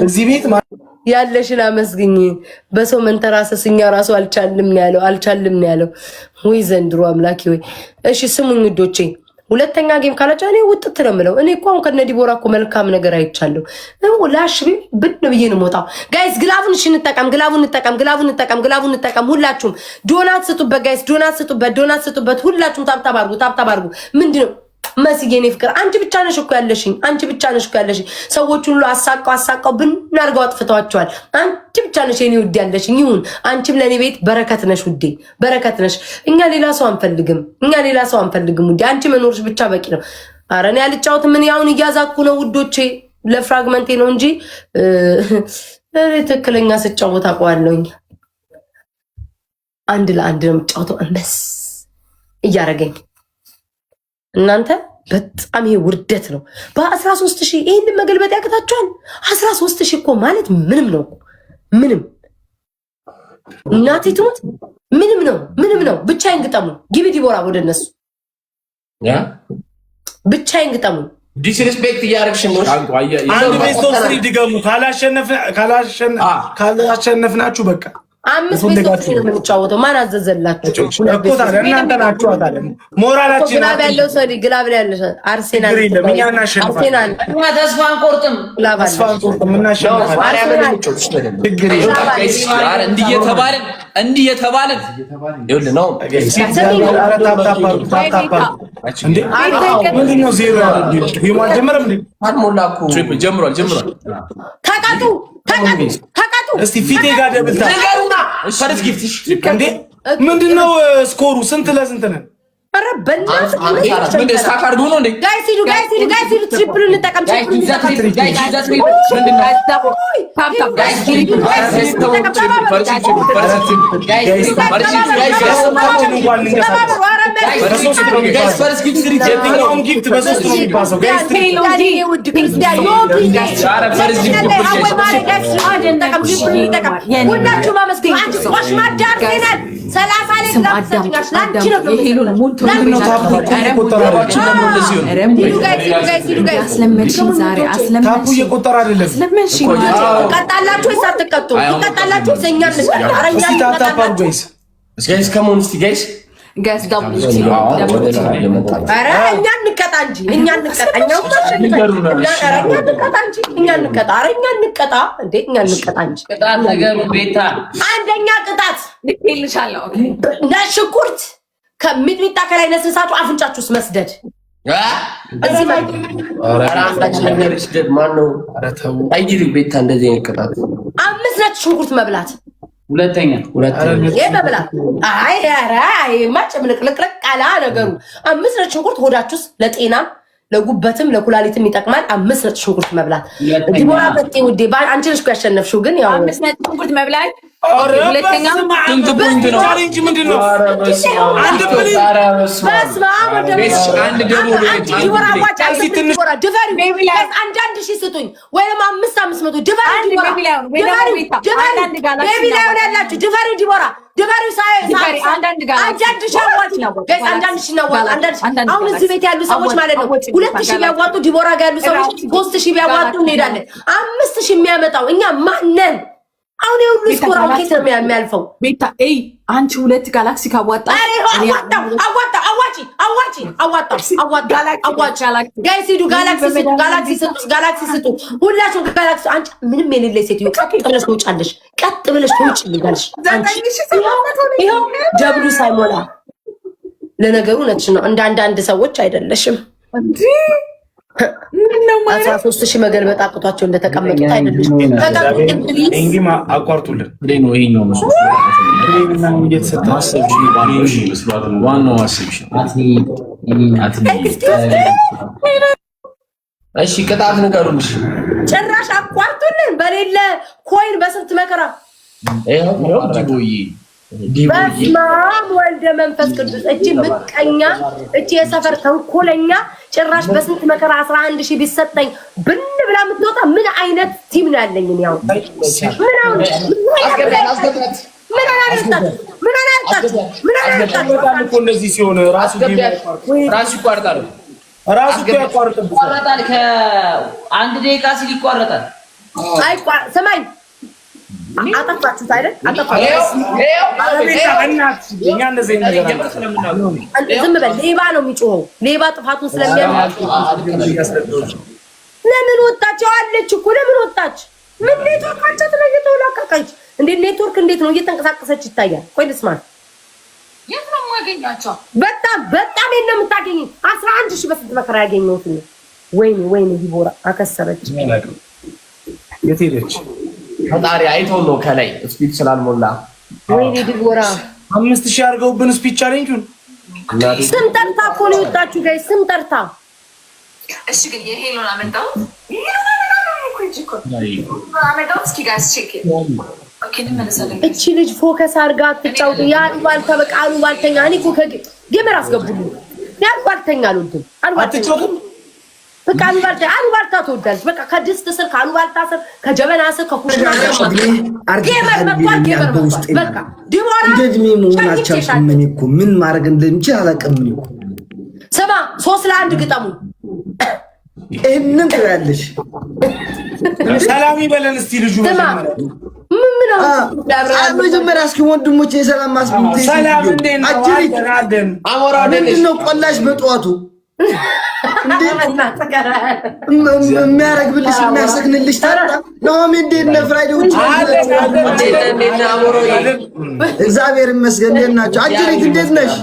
እዚህ ቤት ያለሽን አመስግኝ። በሰው መንተራሰስ እኛ ራሱ አልቻልም ነው ያለው። ወይ ዘንድሮ አምላኪ ወይ። እሺ ስሙኝ ውዶቼ፣ ሁለተኛ ጌም ካላችሁ እኔ ውጥት ነው የምለው። እኔ እኮ አሁን ከነ ዲቦራ እኮ መልካም ነገር አይቻለሁ። ላሽ ብን ብዬ ነው የምወጣው። ጋይስ ግላቡን እሺ እንጠቀም። ሁላችሁም ዶናት ስጡበት ጋይስ። ዶናት ስጡበት። ሁላችሁም ታብታብ አድርጉ። ምንድነው መስዬ እኔ ፍቅር አንቺ ብቻ ነሽ እኮ ያለሽኝ። ሰዎች ሁሉ አሳቀው ብናርገው አጥፍተዋቸዋል። አንቺ ብቻ ነሽ የኔ ውድ ያለሽኝ። ይሁን አንቺም ለኔ ቤት በረከት ነሽ ውዴ፣ በረከት ነሽ። እኛ ሌላ ሰው አንፈልግም ውዴ። አንቺ መኖርሽ ብቻ በቂ ነው። ኧረ እኔ አልጫወትም። ምን ያውን እያዛኩ ነው ውዶቼ፣ ለፍራግመንቴ ነው እንጂ ትክክለኛ ስጫወት አውቀዋለሁኝ። አንድ ለአንድ ነው የምጫወተው እንበስ እያረገኝ። እናንተ በጣም ይሄ ውርደት ነው። በ13,000 ይሄን መገልበጥ ያቅታችኋል? 13,000 እኮ ማለት ምንም ነው፣ ምንም እናቴ ትሙት ምንም ነው፣ ምንም ነው። ብቻዬን ግጠሙ ግቢ ዲቦራ ወደ እነሱ ብቻዬን ግጠሙ። ዲስሪስፔክት እያደረግሽ ነው። አንድ ቤት 3 ድገሙ። ካላሸነፍናችሁ በቃ 5 ቤት ነው የምንጫወተው። ማን አዘዘላችሁ እኮ ታዲያ? እናንተ ናችሁ አይደል? ሞራላችን ግላብ ያለው ሰው ግላብ ላይ ያለው አርሴናል አርሴናል ተስፋ አንቆርጥም። ተስፋ አንቆርጥም። እናሸንፋለን። እንዲህ የተባለን ይኸውልህ ነው። ምንድን ነው ዜሮ ያለው? ጀመረም እንዴ? አልሞላኩ ጀምሯል። ተቃጡ እስቲ ፊቴ ጋር ደብልታ ፈርስ ጊፍትሽ እንዴ ምንድነው ስኮሩ? ስንት ለስንት ነን? ኧረ በእናትህ ምን ስታካርዱ ነው እንዴ? ጋይስ ሂዱ ትሪፕል እንጠቀም። የትኛውም ጊፍት በሶስት ነው የሚባሰው። ታፑ እየቆጠረ አይደለም። ቀጣላችሁ ወይስ አትቀጡ? ቀጣላችሁ ዘኛ ጋይስ ከሞን እስቲ ጋይስ ኧረ እኛ እንቀጣ እንጂ እኛ እንቀጣ እንጂ ቅጣት ነገሩ ቤታ አንደኛ ቅጣት ሽንኩርት ከሚጥሚጣ ከላይ ነስንሳችሁ አፍንጫችሁ ውስጥ መስደድ። እዚህ ማነው አይጅሪ ቤታ እንደዚህ አይነት ቅጣት 5 ነጭ ሽንኩርት መብላት። ሁለተኛ ይሄ መብላት አይ ማጭምልቅልቅልቅ አላ ነገሩ 5 ነጭ ሽንኩርት ሆዳችሁ ውስጥ ለጤናም ለጉበትም ለኩላሊትም ይጠቅማል። 5 ነጭ ሽንኩርት መብላት። ዲቦራ በጤ ውዴ አንቺ ነሽ እኮ ያሸነፍሽው። ግን ያው 5 ነጭ ሽንኩርት መብላት ሁለተኛ ስንት ፖይንት ነው? ቻሌንጅ ምንድን ነው? አንድ በስመ አብ አንዳንድ ሺህ ስጡኝ ወይም 500 ድፈሪ ያላችሁ ድፈሪ ዲቦራ ድፈሪ አሁን እዚህ ቤት ያሉ ሰዎች ማለት ነው 2,000 ቢያዋጡ ዲቦራ ጋር ያሉ ሰዎች 3,000 ቢያዋጡ እንሄዳለን። 5,000 የሚያመጣው እኛ ማነን? አሁን የሁሉ ስኮራው ኬት ነው የሚያልፈው? ቤታ አንቺ 2 ጋላክሲ ካዋጣ ጋይስ ሂዱ ጋላክሲ ስጡ ሁላችሁ ጋላክሲ። አንቺ ምንም የሌለ ሴትዮ ቀጥ ብለሽ ትውጫለሽ። ቀጥ ብለሽ ትውጭልኛለሽ። ይኸው ጀብዱ ሳይሞላ ለነገሩ ነች ነው እንደ አንዳንድ ሰዎች አይደለሽም። 13,000 መገልበጥ አቅቷቸው እንደተቀመጡት አይደለሽም። እንግዲህ አቋርጡልን። እሺ ቅጣት ንገሩን። ጭራሽ አቋርጡልን በሌለ ኮይን በስንት መከራ በስመ አብ ወልደ መንፈስ ቅዱስ። እቺ ምቀኛ፣ እቺ የሰፈር ተንኮለኛ ጭራሽ በስንት መከራ 11,000 ቢሰጠኝ ብን ብላ የምትወጣ ምን አይነት ቲም ነው ያለኝ? ያው እንደዚህ ሲሆን ራሱ ይቋርጣል። ከአንድ ደቂቃ ሲል ይቋረጣል። ሰማኝ አጠፋችሁት አይደል? ዝም በል። ሌባ ነው የሚጮኸው። ሌባ ጥፋቱን ስለሚያምጥ ለምን ወጣች? አለች እኮ ለምን ወጣች? ምን ኔትወርካቸው ተለይቶ ላቀቀች እንዴ? ኔትወርክ እንዴት ነው እየተንቀሳቀሰች ይታያል? ቆይ ልስማት። የት ነው የማገኛቸው? በጣም የት ነው የምታገኝ? 11,000 በስንት መከራ ያገኘሁት ነው። ወይኔ ዲቦራ አከሰረች። የት ሄደች? ፈጣሪ አይቶ ነው ከላይ ስፒድ ስላልሞላ። ወይኔ ዲቦራ 5,000 አድርገውብን ስፒድ ቻሌንጁን። ስም ጠርታ እኮ ነው የወጣችሁ ጋይ። ስም ጠርታ እሺ ግን የሄሎን አመጣው እቺ ልጅ ፎከስ አድርጋ ትጫውት ያሉባልታ በቃ አሉባልተኛ እኔ እኮ ጌመር አስገቡልኝ ያሉባልተኛ አልወድም አሉባልተኛ በቃ አሉባልታ ትወዳለች በቃ ከድስት ስር ከአሉባልታ ስር ከጀበና ስር ከኩሽና ጌመር መጥቷል ጌመር መጥቷል በቃ ዲቦራ እንደድሜ መሆን አልቻልኩም እኔ እኮ ምን ማድረግ እንደምችል አላውቅም እኔ እኮ ስማ 3-1 ግጠሙ እንን ትያለሽ ሰላም ይበለን እስቲ ልጁ መጀመሪያ እስኪ ወንድሞቼ ሰላም ማስብም ሰላም እንዴት ነው አደን አሞራ ምንድን ነው ቆላሽ በጠዋቱ የሚያረግብልሽ የሚያሰክንልሽ ታጣ ነው እንዴት ነው ፍራይዴዎች እግዚአብሔር ይመስገን እንዴት ናቸው አጅሪት እንዴት ነሽ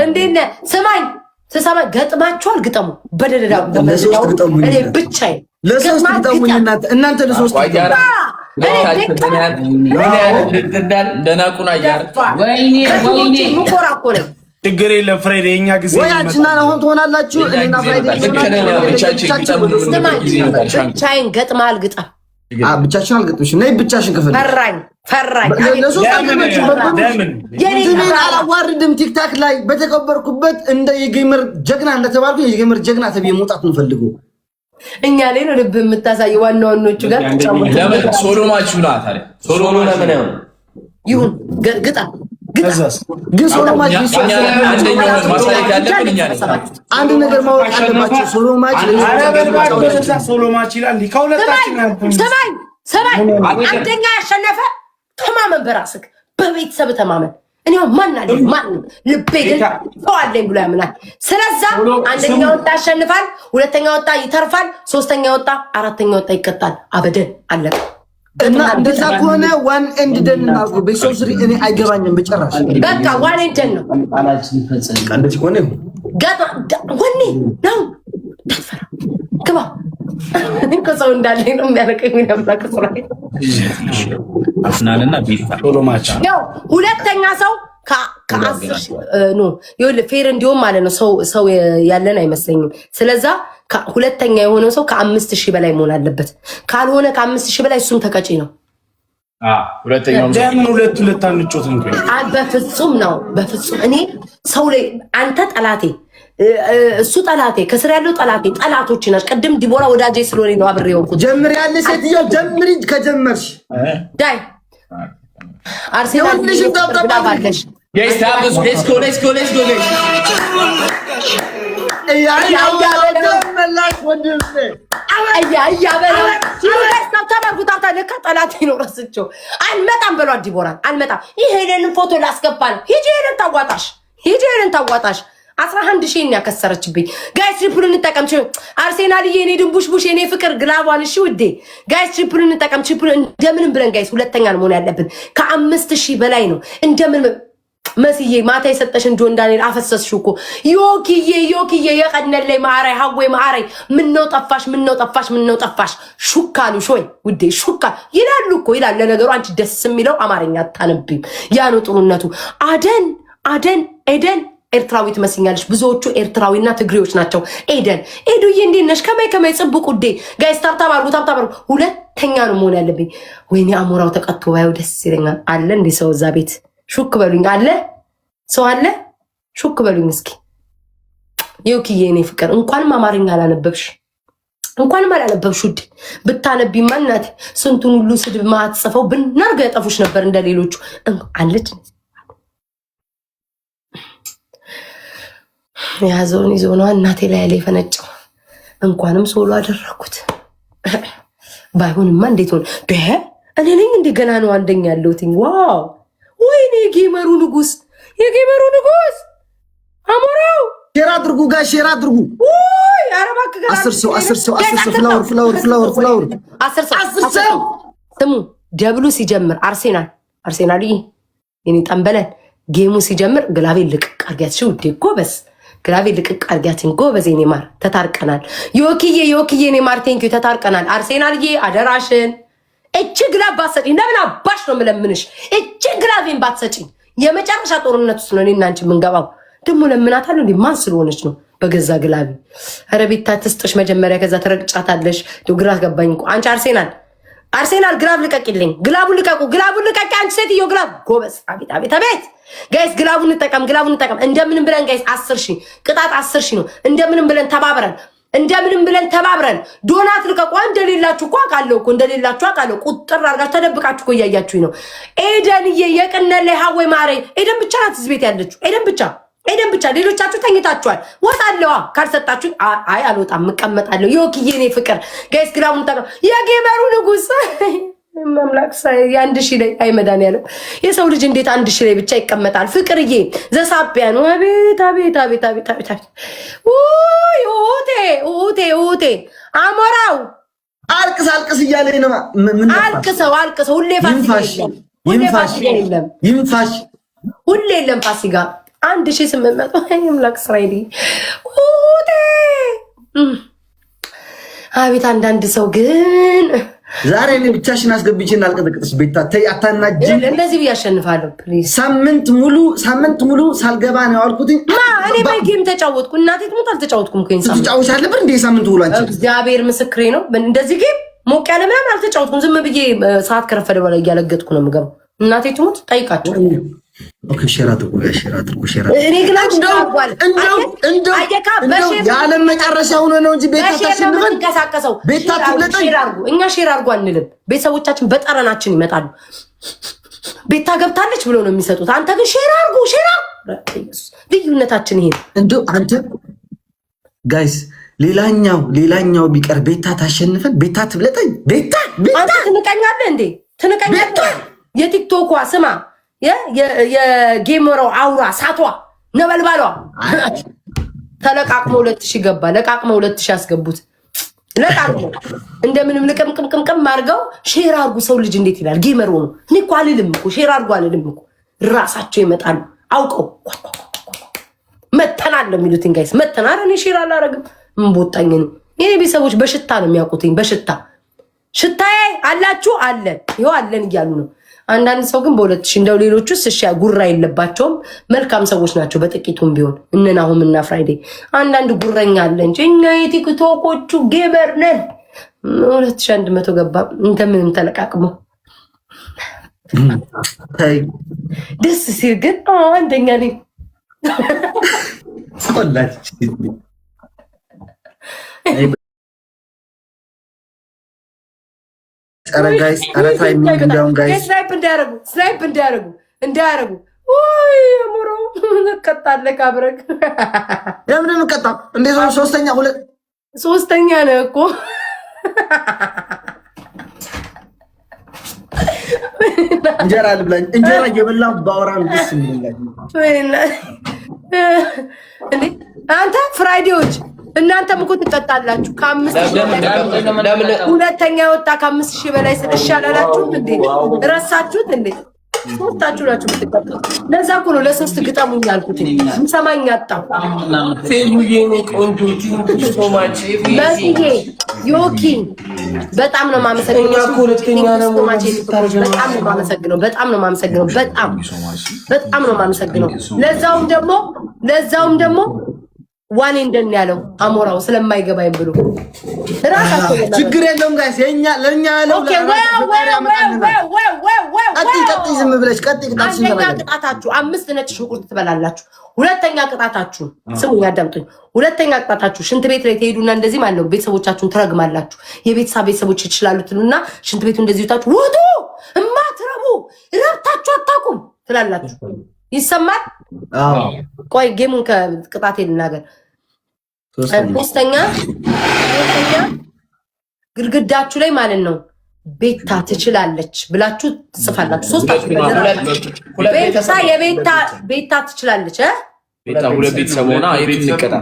እንዴት ነህ ስማኝ ተሰማ ገጥማችኋል ግጠሙ በደደዳው ለሶስት ግጠሙ እኔ ብቻዬ ለሶስት ግጠሙ እናንተ ለሶስት ደናቁና ያር ወይኔ ሙቆራ እኮ ነኝ ችግር የለም ፍሬድ የኛ ጊዜ ወይ አንቺና አሁን ትሆናላችሁ እኔና ፍራይዴ ብቻዬን ገጥማል ግጠም ብቻሽን አልገጥምሽም ነይ ብቻሽን ክፍል ፈራኝ ለምን አላዋርድም ቲክታክ ላይ በተከበርኩበት እንደ የጌመር ጀግና እንደተባልኩ የጌመር ጀግና ተብዬ መውጣት ነው ፈልገው እኛ ላይ ነው ልብ የምታሳይ ዋናዎቹ ጋር ተጫወተ ለምን ሶሎማችሁ ነው ታዲያ ሶሎሞ ለምን ይሁን ግጣ ግን ሶሎማች አንደኛው ማሳየት ያለብን እኛ ነን አንድ ነገር ማወቅ አለባችሁ ሶሎማች ይላል ከሁለታችን ሰማይ አንደኛ ያሸነፈ ተማመን በራስህ በቤተሰብ ተማመን እኔ ማን አለ ማን ልቤ ግን ተዋለኝ ብሎ ያምናል ስለዛ አንደኛ ወጣ ያሸንፋል ሁለተኛ ወጣ ይተርፋል ሶስተኛ ወጣ አራተኛ ወጣ ይቀጣል አበደን አለቀ እና እንደዛ ከሆነ ዋን ኤንድ ደን እናልኩ ቤተሰብ ስሪ እኔ አይገባኝም በጭራሽ በቃ ዋን ኤንድ ደን ነው እንደዚህ ከሆነ ጋር ወኔ ነው ተፈራ ግባ ከሰው እንዳለኝ ነው የሚያረቀኝ ነበር ከስራዬ አስናልና ቤታ ሶሎማች ያው ሁለተኛ ሰው ከ10 ኖ ይኸውልህ ፌር እንዲሁም ማለት ነው ሰው ያለን አይመስለኝም ስለዛ ሁለተኛ የሆነው ሰው ከ5000 በላይ መሆን አለበት ካልሆነ ከ5000 በላይ እሱም ተቀጪ ነው ሁለተኛው ደም ሁለት አንጮት እንኳን በፍጹም ነው በፍጹም እኔ ሰው ላይ አንተ ጠላቴ እሱ ጠላቴ ከስር ያለው ጠላቴ ጠላቶች ናቸው ቅድም ዲቦራ ወዳጄ ስለሆነ ነው አብሬ ወንኩ ጀምር ያለ ሴትዮ ጀምሪ ከጀመርሽ ዳይ አርሴናል ልጅ ተጣጣባለሽ ጋይስ ታብስ ሌትስ ጎ ጋይስ መላሽ ወንድሜ ጠላት ይኖረስቸው አልመጣም በሏ ዲቦራን አልመጣም ይሄንን ፎቶ ላስገባ ነው ሂጂ ሄደን ታዋጣሽ 11,000 ያከሰረችብኝ ጋይስ ትሪፕል እንጠቀም አርሴናል የኔ ድንቡሽቡሽ የኔ ፍቅር ግላቧን እሺ ውዴ ጋይስ ትሪፕል እንጠቀም ትሪፕል እንደምንም ብለን ጋይስ ሁለተኛ ነው መሆን ያለብን ከ5000 በላይ ነው እንደምን መስዬ ማታ የሰጠሽን ጆን ዳንኤል አፈሰስሽው እኮ ዮኪዬ የቀነለይ ማራይ ሀዌ ማራይ ምን ነው ጠፋሽ ሹካሉ ሾይ ውዴ ሹካ ይላሉ እኮ ይላል ለነገሩ አንቺ ደስ የሚለው አማርኛ አታነብም ያ ነው ጥሩነቱ ኤደን ኤርትራዊት መስኛለሽ ብዙዎቹ ኤርትራዊና ትግሬዎች ናቸው ኤዱዬ እንዴት ነሽ ከመይ ጽብቁ ውዴ ጋይስ ታብታብ አድርጉ ሁለተኛ ነው መሆን ያለብኝ ወይኔ አሞራው ተቀጥቶ ባየው ደስ ይለኛል አለ እንዴ ሰው እዛ ቤት ሹክ በሉኝ አለ ሰው አለ ሹክ በሉኝ እስኪ ዮኪዬ እኔ ፍቅር እንኳንም አማርኛ አላነበብሽ ውዴ ብታነቢማ እናቴ ስንቱን ሁሉ ስድብ ማትጽፈው ብናርገ ያጠፉሽ ነበር እንደሌሎቹ አለች ያዘውን ይዞ ነው እናቴ ላይ የፈነጨው እንኳንም ሶሎ አደረኩት ባይሆንማ እንዴት ሆነ እኔ ነኝ እንደገና ነው አንደኛ ያለሁት ዋው ወይኔ የጌመሩ ንጉስ አሞራው ሼር አድርጉ ጋር ሼር አድርጉ ወይ አረባክ ጋር 10 ሰው ፍላወር 10 ሰው ስሙ ደብሉ ሲጀምር አርሴናል የኔ ጠንበለን ጌሙ ሲጀምር ግላቤ ልቅቅ አርጋችሁ ውዴ ጎበዝ ግላቤ ልቅቅ አርጋችሁ ጎበዝ የኔ ማር ተታርቀናል ዮኪዬ የኔ ማር ቴንኪዩ ተታርቀናል አርሴናልዬ አደራሽን እቺ ግላብ ባትሰጪኝ ለምን አባሽ ነው የምለምንሽ እቺ ግላቤን ባትሰጪኝ የመጨረሻ ጦርነት ውስጥ ነው እኔና አንቺ የምንገባው ደግሞ ለምናታለሁ እንዴ ማን ስለሆነች ነው በገዛ ግላቢ። ኧረ ቤታ ትስጥሽ መጀመሪያ፣ ከዛ ትረግጫታለሽ። ግራ ገባኝ እኮ አንቺ አርሴናል ግላብ ልቀቂልኝ። ግላቡን ልቀቂ አንቺ ሴትዮ ግላብ። ጎበዝ። አቤት አቤት አቤት። ጋይስ ግላቡን እንጠቀም። እንደምንም ብለን ጋይስ 10,000 ቅጣት 10,000 ነው። እንደምንም ብለን ተባብረን ዶናት ልቀቁ። እንደሌላችሁ እኮ አውቃለሁ። ቁጥር አድርጋችሁ ተደብቃችሁ እኮ እያያችሁኝ ነው። ኤደንዬ የቅነለ ሀወይ ማሬ ኤደን ብቻ ናት እዚህ ቤት ያለችው። ኤደን ብቻ ሌሎቻችሁ ተኝታችኋል። ወጣለዋ ካልሰጣችሁኝ አይ አልወጣም እቀመጣለሁ። ዮኪዬ እኔ ፍቅር ጋይስ ግላቡን ተቀም። የጌመሩ ንጉስ መምላክ የአንድ ሺህ ላይ አይ መድኃኒዓለም የሰው ልጅ እንዴት 1,000 ላይ ብቻ ይቀመጣል? ፍቅርዬ ዘሳቢያን አቤት ኡቴ አሞራው አልቅስ እያለ ነው። አልቅሰው ሁሌ የለም ፋሲካ 1,800 የምላክ እስራኤል ኡቴ። አቤት አንዳንድ ሰው ግን ዛሬ እኔ ብቻሽን አስገብቼን አልቀጠቅጥሽ ቤታ ተይ አታናጂ። እንደዚህ ብዬ አሸንፋለሁ ፕሊዝ። ሳምንት ሙሉ ሳልገባ ነው ያልኩት። እኔ በጌም ተጫወትኩ። እናቴ ትሞት አልተጫወትኩም። ትጫወቻለሽ አለበት እንደ ሳምንት ሙሉ አንቺ። እግዚአብሔር ምስክሬ ነው። እንደዚህ ጌም ሞቅ ያለ ምናምን አልተጫወትኩም። ዝም ብዬ ሰዓት ከረፈደ በላይ እያለገጥኩ ነው የምገባው። እናቴ ትሞት ጠይቃቸው። ኦኬ ሼራት እኔ ግን እንደው የዓለም መጨረሻ ሆኖ ነው እንጂ ቤታ ተሽንፈን እንቀሳቀሰው። ቤታ ትብለጠኝ። እኛ ሼር አድርጎ አንልም። ቤተሰቦቻችን በጠረናችን ይመጣሉ። ቤታ ገብታለች ብሎ ነው የሚሰጡት። አንተ ግን ሼር አድርጎ ልዩነታችን ይሄ ነው። እንደው አንተ ጋይስ ሌላኛው ቢቀር ቤታ ታሸንፈን ቤታ ትብለጠኝ። ቤታ አንተ ትንቀኛለህ እንዴ? ትንቀኛለህ? የቲክቶኳ ስማ የጌመራው አውራ ሳቷ ነበልባሏ ተለቃቅሞ 2,000 ገባ። ለቃቅሞ 2,000 ያስገቡት። ለቃቅሞ እንደምንም ልቅምቅምቅም አድርገው ሼር አድርጉ። ሰው ልጅ እንዴት ይላል? ጌመር ሆኖ እኔ እኮ አልልም እኮ ሼር አድርጉ አልልም እኮ። ራሳቸው ይመጣሉ አውቀው መተናል የሚሉትን ጋይስ መተናል። እኔ ሼር አላረግም። እምቦጣኝ ነው። የኔ ቤተሰቦች በሽታ ነው የሚያውቁትኝ። ሽታዬ አላችሁ አለን ይኸው አለን እያሉ ነው። አንዳንድ ሰው ግን በ2,000 እንደው ሌሎቹስ እሺ ጉራ የለባቸውም። መልካም ሰዎች ናቸው በጥቂቱም ቢሆን እነናሁም እና ፍራይዴ። አንዳንድ ጉረኛ አለ እንጂ እኛ የቲክቶኮቹ ጌመር ነን። 2,100 ገባ። እንደምንም ተለቃቅሞ ደስ ሲል ግን አንደኛ ነኝ። ጋይስ ታይሚንግ እንዳውን ጋይስ ስናይፕ እንዳያረጉ ወይ አሞሮ ተቀጣለህ ካብረክ ለምን ምቀጣ እንዴት ነው? ሶስተኛ ነው እኮ እንጀራ ልብላኝ። እንጀራ እየበላሁ ባወራን ደስ ይላል። እንዴ አንተ ፍራይዴዎች እናንተም እኮ ትጠጣላችሁ። ሁለተኛ ወጣ 5,000 በላይ ስለሻላላችሁ እንዴ ረሳችሁት እንዴ? ሶስታችሁ ናችሁ የምትቀጡት። ለዛ እኮ ነው ለሶስት ግጠሙኝ ያልኩት። ሰማኝ አጣው ዮኪ በጣም ነው የማመሰግነው። በጣም ነው የማመሰግነው። ለዛውም ደግሞ ዋኔ እንደን ያለው አሞራው ስለማይገባኝ ብሎ ራሳቸው ችግር የለውም ጋይስ። ለኛ ያለው ቀጥይ ዝም ብለሽ ቀጥይ። ቅጣታችሁ 5 ነጭ ሽንኩርት ትበላላችሁ። ሁለተኛ ቅጣታችሁ ስሙኝ አዳምጡኝ። ሁለተኛ ቅጣታችሁ ሽንት ቤት ላይ ትሄዱና እንደዚህ ማለት ነው ቤተሰቦቻችሁን ትረግማላችሁ። ቤተሰቦች ይችላሉትና ሽንት ቤቱ እንደዚህ ይወጣችሁ ውጡ እማትረቡ ረብታችሁ አታቁም ትላላችሁ። ይሰማል? ቆይ ጌሙን ከቅጣቴ ልናገር። ሶስተኛ ግድግዳችሁ ላይ ማለት ነው ቤታ ትችላለች ብላችሁ ትጽፋላችሁ። ሶስታችሁ ቤታ ትችላለች ሁለት ቤተሰብ ሆና የቤት ንቀጣ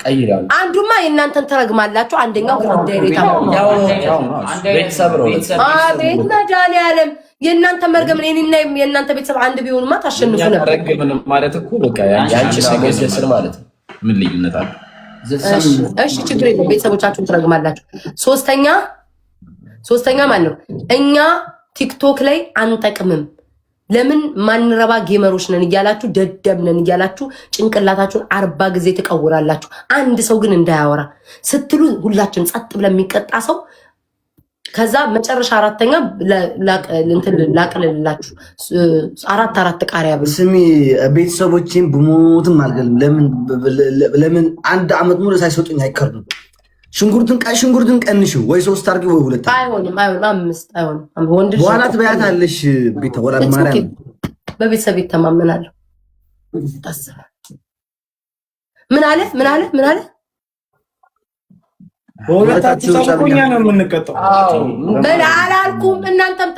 ቀይራሉ። አንዱማ የእናንተን ተረግማላችሁ። አንደኛው ግድግዳ ቤተሰብ ነው። አቤት መድኃኒዓለም የእናንተ መርገም እኔና የእናንተ ቤተሰብ አንድ ቢሆንማ ታሸንፉ ነበር። ረግም ማለት እኮ በቃ ያንቺ ሰገሰስን ማለት ነው። ምን ልዩነት አለ? እሺ ችግር የለም። ቤተሰቦቻችሁን ትረግማላችሁ። ሶስተኛ ማለት ነው እኛ ቲክቶክ ላይ አንጠቅምም። ለምን ማንረባ ጌመሮች ነን እያላችሁ ደደብ ነን እያላችሁ ጭንቅላታችሁን 40 ጊዜ ትቀውራላችሁ። አንድ ሰው ግን እንዳያወራ ስትሉ ሁላችን ጸጥ ብለን የሚቀጣ ሰው ከዛ መጨረሻ አራተኛ ላቅልላችሁ 4 ቃሪያ ብሉ። ስሚ ቤተሰቦቼን ብሞትም አልገልም። ለምን 1 ዓመት ሙሉ ሳይሰጡኝ አይቀርም። ሽንኩርትን ቀንሽ ወይ 3 አርግ ወይ 2 አይሆንም 5 አይሆንም። ወንድ በኋላ ትበያታለሽ። ቤተ ወላድ ማርያም በቤተሰብ ይተማመናለሁ። ምን አለ በሁለታችሁ ሰቆኛ ነው የምንቀጣው። አላልኩም። እናንተም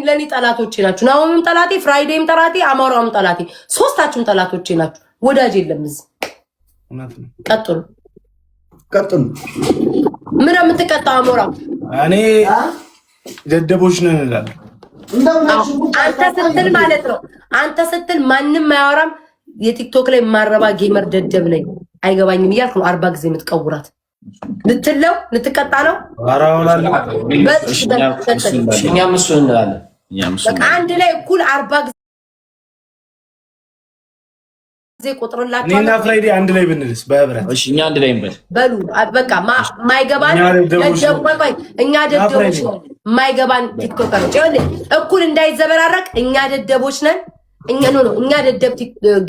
ለኔ ጠላቶቼ ናችሁ። ናሆምም ጠላቴ፣ ፍራይዴም ጠላቴ፣ አማራውም ጠላቴ፣ ሶስታችሁም ጠላቶቼ ናችሁ። ወዳጅ የለም እዚህ። ቀጥሉ። ምን የምትቀጣው አሞራው? እኔ ደደቦች ነን እላለሁ። አንተ ስትል ማለት ነው። አንተ ስትል ማንም አያወራም። የቲክቶክ ላይ ማረባ ጌመር ደደብ ነኝ አይገባኝም እያልኩ ነው 40 ጊዜ የምትቀውራት። ልትቀጣ ነው። እኛም እሱን እንላለን። አንድ ላይ እኩል 40 ጊዜ ቆጥርላችሁ። እኔና ፍራይዴ አንድ ላይ ብንልስ በህብረት? እሺ እኛ አንድ ላይ እንበል በሉ። በቃ ማይገባን እኛ ደደቦች ነን። ማይገባን ቲክቶከሮች እኩል እንዳይዘበራረቅ እኛ ደደቦች ነን። እኛ ደደብ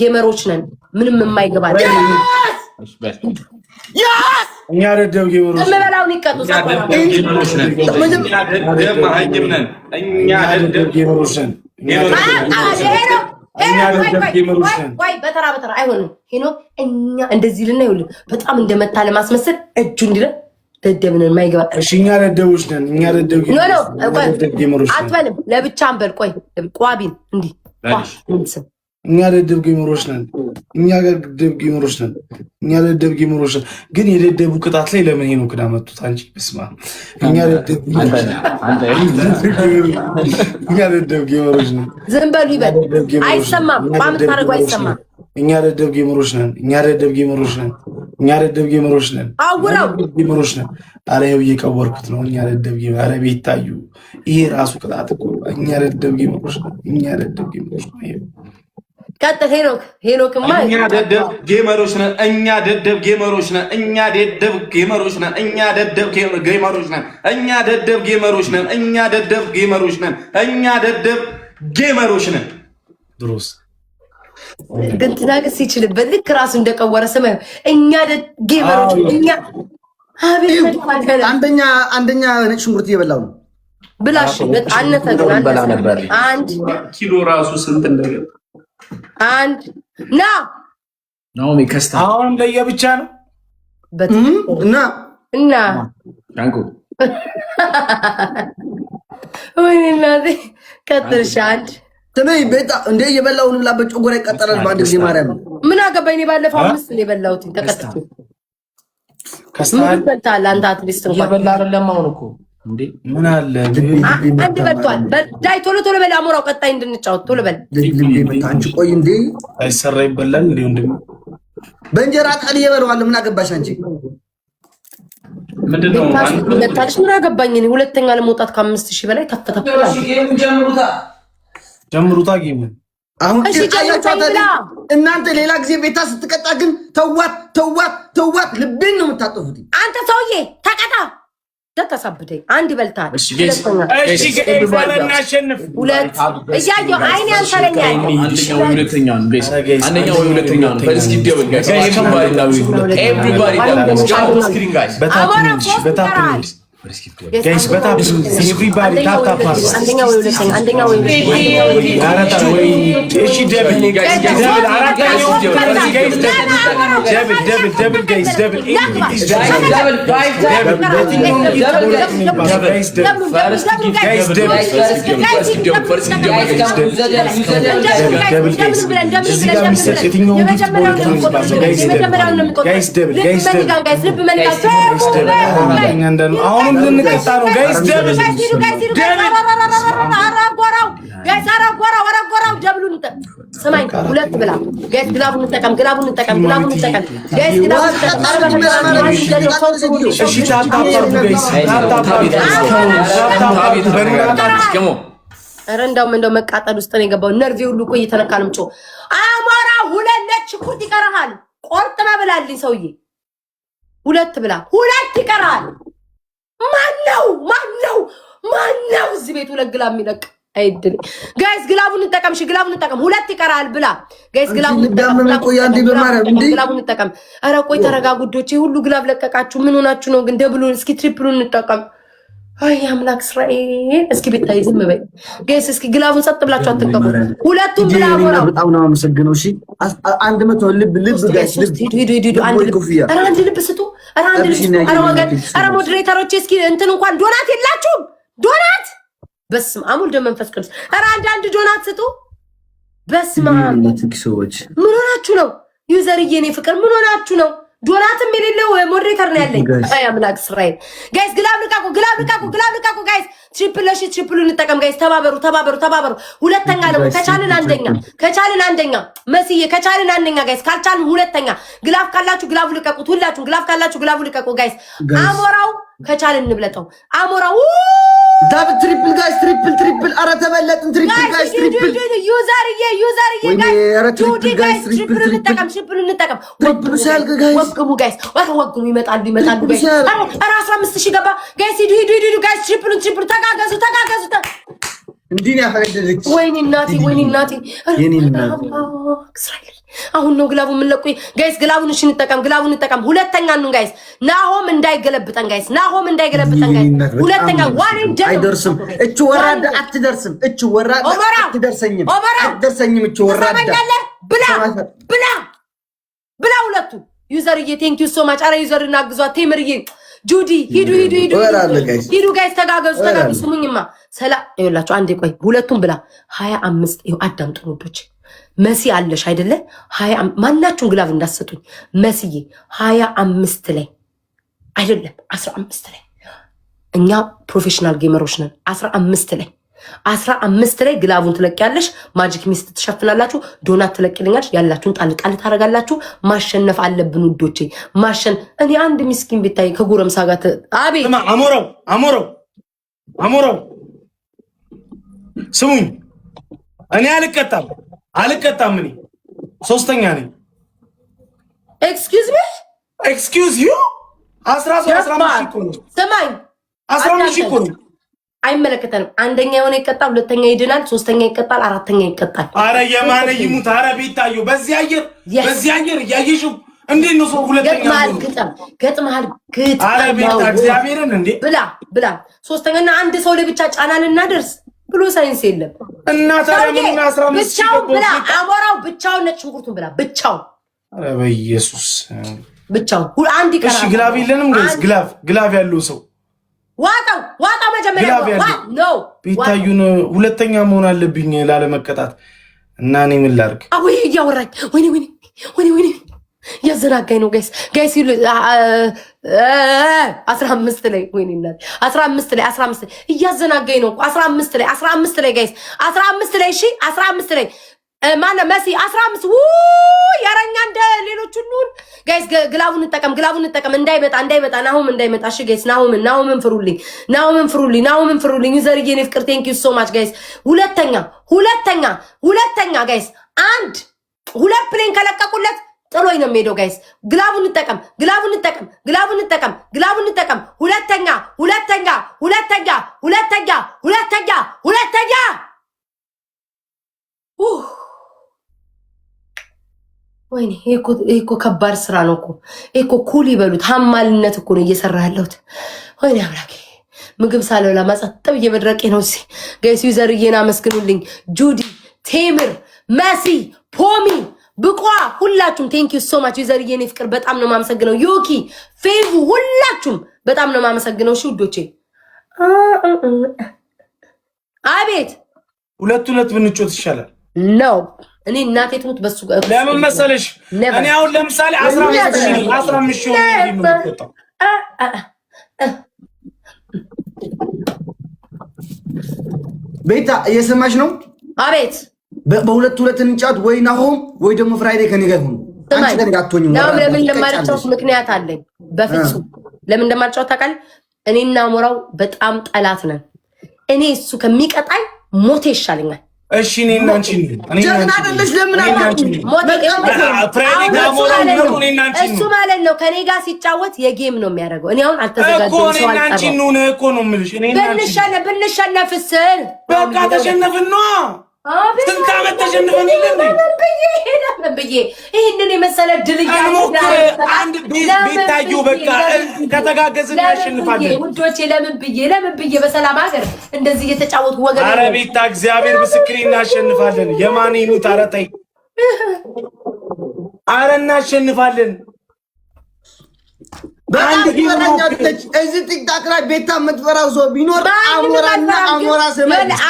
ጌመሮች ነን። ምንም የማይገባን እኛ ደደብ ጌመሮች ነን። እምበላውን ይቀጡ። በተራ አይሆንም። ሄኖክ እኛ እንደዚህ ልና ይኸውልህ በጣም እንደመታ ለማስመሰል እጁ እንዲለ ደደብነን የማይገባ እኛ ደደቦች ነን። እኛ ደደብ ጌመሮች አትበልም። ለብቻ አንበል። ቆይ ቋቢን እንዲህ እኛ ደደብ ጌመሮች ነን። እኛ ደደብ ጌመሮች ነን። እኛ ደደብ ጌመሮች ነን። ግን የደደቡ ቅጣት ላይ ለምን ሄኖክን አመጡት? አንቺ በስማ እኛ ደደብ ጌመሮች ነን። ዝም በሉ ይበል። አይሰማም። ቋም ታደርጉ አይሰማም። እኛ ደደብ ጌመሮች ነን። እኛ ደደብ ጌመሮች ነን። እኛ ደደብ ጌመሮች ነን። አውራው ጌመሮች ነን። አረ ይኸው እየቀወርኩት ነው። እኛ ደደብ ጌመሮች። አረ ቤት ታዩ። ይሄ ራሱ ቅጣት እኮ። እኛ ደደብ ጌመሮች ነን። እኛ ደደብ ጌመሮች ነን። ቀጥል ሄኖክማ እኛ ደደብ ጌመሮች ነን። እኛ ደደብ ጌመሮች ነን። እኛ ደደብ ጌመሮች ነን። እኛ ደደብ ጌመሮች ነን። እኛ ደደብ ጌመሮች ነን። እኛ ደደብ ጌመሮች ነን። እኛ ደደብ ጌመሮች ነን። ድሮስ ግን ትናገስ ይችልበት ልክ ራሱ እንደቀወረ ስማ። እኛ ጌመሮች እኛ አንደኛ ነጭ ሽንኩርት እየበላው ነው ብላሽ አነፈ ነበር። አንድ ኪሎ ራሱ ስንት እንደገባ አንድ ና ነው ከስታ አሁን ለየብቻ ነው እና አንኩ ወይ እናቴ ቀጥልሽ። አንድ ተመይ ቤታ እንደ የበላውን ብላበት ጮጎራ ይቀጠላል። በአንድ ጊዜ ማርያም ምን አገባኝ። ባለፈው 5 ነው የበላሁት። ተቀጥቶ ከስታል በልታል። አንተ አትሊስት እንኳን እየበላ አይደለም አሁን እኮ እንዴ ምን አለ አንድ በልቷል። ዳይ ቶሎ በል አሞራው፣ ቀጣይ እንድንጫወት ቶሎ በል። አንቺ ቆይ እንዴ አይሰራ ይበላል እንዴ? ወንድም በእንጀራ ጣል ይበላዋል። ምን አገባሽ አንቺ? ምንድነው መታለሽ? ምን አገባኝ እኔ። ሁለተኛ ለመውጣት ከ5000 በላይ ተፈተፈላል። ጀምሩታ ጌም አሁን እናንተ ሌላ ጊዜ ቤታ ስትቀጣ ግን ተዋት ልቤን ነው የምታጠፉት። አንተ ሰውዬ ተቀጣ ተከሳብደኝ። አንድ በልታል። እሺ ጋይስ እናሸንፍ። ሁለት እያየሁ አይኔ አንተለኛል። አንደኛው ወይ ሁለተኛው ነው። በስኪ ደብል ጋይስ ኤቭሪባዲ ስክሪን ጋይስ በታፕ ጋይስ በታፕ ኤቭሪባዲ ታፕ አንደኛው ወይ ሁለተኛው አንደኛው ወይ አራታ ወይ እሺ ደብል ጋይስ ደብል አራታኛው ጋይስ ደብል ጋይስ ደብል ደብል ፋይቭ ደብል አሁን ልንቀጣ ነው ጋይስ። ደብል ስማኝ፣ ሁለት ብላ ጋይስ። ግላቡን እንጠቀም። ኧረ እንደው መቃጠል ውስጥ ነው የገባው። ነርቬ ሁሉ እኮ እየተነካ ነው የምጮህ። አሞራ ሁለት ነጭ ሽንኩርት ይቀርሃል። ቆርጥመ ብላልኝ ሰውዬ፣ ሁለት ብላ፣ ሁለት ይቀርሃል። ማነው እዚህ ቤት ሁለት ግላብ የሚለቅ? አይድል ጋይስ፣ ግላቡን እንጠቀም። እሺ ግላቡን እንጠቀም። ሁለት ይቀርሃል ብላ ጋይስ፣ ግላቡን እንጠቀም። ኧረ ቆይ ተረጋጉ ዶቼ። ሁሉ ግላብ ለቀቃችሁ። ምን ሆናችሁ ነው ግን? ደብሉን እስኪ ትሪፕሉን እንጠቀም። አይ አምላክ እስራኤል። እስኪ ቤታይ ዝም በይ ጋይስ። እስኪ ግላቡን ጸጥ ብላችሁ አትጠቀሙ። ሁለቱም ብላ ሞራ በጣም ነው አመሰግነው። እሺ 100 ልብ ጋይስ፣ ሂዱ። አንድ ልብ ስጡ። ኧረ አንድ ልብ ስጡ። ኧረ ወገን፣ ኧረ ሞዴሬተሮች እስኪ እንትን እንኳን ዶናት የላችሁም? ዶናት በስመ አብ ወልድ መንፈስ ቅዱስ። ኧረ አንድ ዶናት ስጡ። በስመ አብ ምን ሆናችሁ ነው? ዩዘርዬ እኔ ፍቅር ምን ሆናችሁ ነው? ዶናትም የሌለው ሞዴሬተር ነው ያለኝ። አይ አምላክ እስራኤል። ጋይስ ግላብ ልቃቁ ጋይስ። ትሪፕል እንጠቀም ጋይስ። ተባበሩ። ሁለተኛ ደግሞ ከቻልን አንደኛ መስዬ ከቻልን አንደኛ ጋይስ። ካልቻልን ሁለተኛ። ግላፍ ካላችሁ ግላቡ ልቀቁት። ሁላችሁም ግላፍ ካላችሁ ግላቡ ልቀቁ ጋይስ። አሞራው ከቻልን እንብለጠው። አሞራው ዳብል ትሪፕል ጋይስ፣ ትሪፕል። ኧረ ተበለጥን። ትሪፕል ጋይስ፣ ትሪፕል ዩዘርዬ ጋይስ። ትሪፕል እንጠቀም። ወግሙ ጋይስ፣ ወግሙ። ይመጣሉ ጋይስ። ኧረ 15000 ገባ ጋይስ። ሂዱ ጋይስ። ትሪፕል ተጋገዙ። እንዲህ ነው ያፈረደልክ። ወይኔ እናቴ የኔ እናት አሁን ነው ግላቡ የምንለቁ ጋይስ። ግላቡን እሺ እንጠቀም። ሁለተኛ ነው ጋይስ። ናሆም እንዳይገለብጠን ጋይስ። ሁለተኛ ዋን ደም አይደርስም። እቹ ወራዳ አትደርስም። አትደርሰኝም። እቹ ወራዳ ብላ ሁለቱ ዩዘርዬ ቴንክ ዩ ሶ ማች። አረ ዩዘርና አግዟት። ቴምርዬ ጁዲ ሂዱ ጋይስ። ተጋገዙ። ስሙኝማ ሰላም ይኸውላችሁ። አንዴ ቆይ። ሁለቱም ብላ 25 ይኸው አዳምጡ ወዶች። መሲ አለሽ አይደለ? 20 ማናችሁን ግላብ እንዳሰጡኝ መስዬ 25 ላይ አይደለም 15 ላይ እኛ ፕሮፌሽናል ጌመሮች ነን። 15 ላይ ግላቡን ትለቂያለሽ። ማጂክ ሚስት ትሸፍናላችሁ። ዶናት ትለቂልኛለሽ። ያላችሁን ጣል ታረጋላችሁ። ማሸነፍ አለብን ውዶቼ፣ እኔ አንድ ሚስኪን ቢታይ ከጎረምሳ ጋር አቤት አሞራው ስሙኝ፣ እኔ አልቀጣም። እኔ ሶስተኛ ነኝ። ኤክስኪውዝ ዩ 15 እኮ ነው። አይመለከተንም። አንደኛ የሆነ ይቀጣል፣ ሁለተኛ ይድናል፣ ሶስተኛ ይቀጣል፣ አራተኛ ይቀጣል። አረ የማነ ይሙት። አረ ቤታዩ በዚህ አየር እያየሽው እንዴት ነው ሰው ሁለተኛ ገጥመሃል? አረ ቤታ እግዚአብሔርን እንዴ ብላ ሶስተኛና አንድ ሰው ለብቻ ጫናን እናደርስ ብሎ ሳይንስ የለም። እና ታዲያ ምን 15 ብቻው ብላ አሞራው ብቻውን ነጭ ሽንኩርቱን ብላ ብቻው። አረ በኢየሱስ ብቻው አንድ ይቀራል። እሺ ግላብ የለንም ጋይስ። ግላብ ያለው ሰው ዋጣው መጀመሪያ ነው። ቤታዩን ሁለተኛ መሆን አለብኝ ላለመቀጣት እና እኔ ምን ላድርግ? አወይ እያወራኝ ወይኔ ያዘናጋኝ ነው ጋይስ 15 ላይ ወይኔ እናት 15 እያዘናጋኝ ነው። 15 ላይ ጋይስ 15 ላይ እሺ 15 ላይ ማነ መሲ 15 ያረኛ እንደ ሌሎች ሁሉ ጋይስ ግላቡን እንጠቀም እንዳይመጣ ናሆም እንዳይመጣ። እሺ ጋይስ ናሆምን ፍሩልኝ ዩዘርዬ እኔ ፍቅር ቴንክ ዩ ሶ ማች ጋይስ። ሁለተኛ ጋይስ ሁለት ፕሌን ከለቀቁለት ጥሎኝ ነው የሚሄደው ጋይስ። ግላቡን እንጠቀም። ሁለተኛ ወይኔ ይሄ እኮ ከባድ ስራ ነው እኮ። ይሄ እኮ ኩል ይበሉት ሀማልነት እኮ ነው እየሰራ ያለሁት። ወይኔ አምላኬ ምግብ ሳልበላ ማጸጥ ብዬ መድረቄ ነው። እዚህ ጋይስ ዩዘርዬን አመስግኑልኝ። ጁዲ፣ ቴምር፣ መሲ፣ ፖሚ፣ ብቋ ሁላችሁም ቴንክ ዩ ሶ ማች። ዩዘርዬን ፍቅር በጣም ነው ማመሰግነው። ዮኪ፣ ፌቭ ሁላችሁም በጣም ነው ማመሰግነው። እሺ ውዶቼ አቤት ሁለት ብንጮት ይሻላል ነው። እኔ እናቴ ትሙት በሱ ጋር ለምን መሰለሽ? እኔ አሁን ለምሳሌ 15 ሺህ ነው የምትቆጣው። ቤታ እየሰማሽ ነው? አቤት በሁለት እንጫወት፣ ወይ ናሆም ወይ ደግሞ ፍራይዴ ከኔ ጋር ሆኖ አንቺ ከኔ ጋር አትሆኝም። ለምን እንደማልጫወት ምክንያት አለኝ። በፍጹም ለምን እንደማልጫወት ታውቃለህ? እኔና ሞራው በጣም ጠላት ነን። እኔ እሱ ከሚቀጣኝ ሞቴ ይሻለኛል። እሺ እኔና አንቺ ጀግና አይደለሽ? ለምን እሱ ማለት ነው ከኔ ጋር ሲጫወት የጌም ነው የሚያደርገው። እኔ አሁን አልተዘጋጀሁም። ሰው አልጠራሁም እኮ ነው የምልሽ። ብንሸነፍስ በቃ ተሸነፍን ነው። ስንት ዓመት ተሸንፈን የለን ብዬ ይህንን የመሰለ ድልያ አንድ ቤታዩ በቃ ከተጋገዝን ያሸንፋለን ውዶቼ። ለምን ብዬ በሰላም ሀገር እንደዚህ እየተጫወቱ ወገን። ኧረ ቤታ እግዚአብሔር ምስክሬ እናሸንፋለን። የማን ይኑት? ኧረ ተይ፣ ኧረ እናሸንፋለን። በአንድ ጊዜ እዚህ ቲክታክ ላይ ቤታ የምትፈራው ሰው ቢኖር አሞራና አሞራ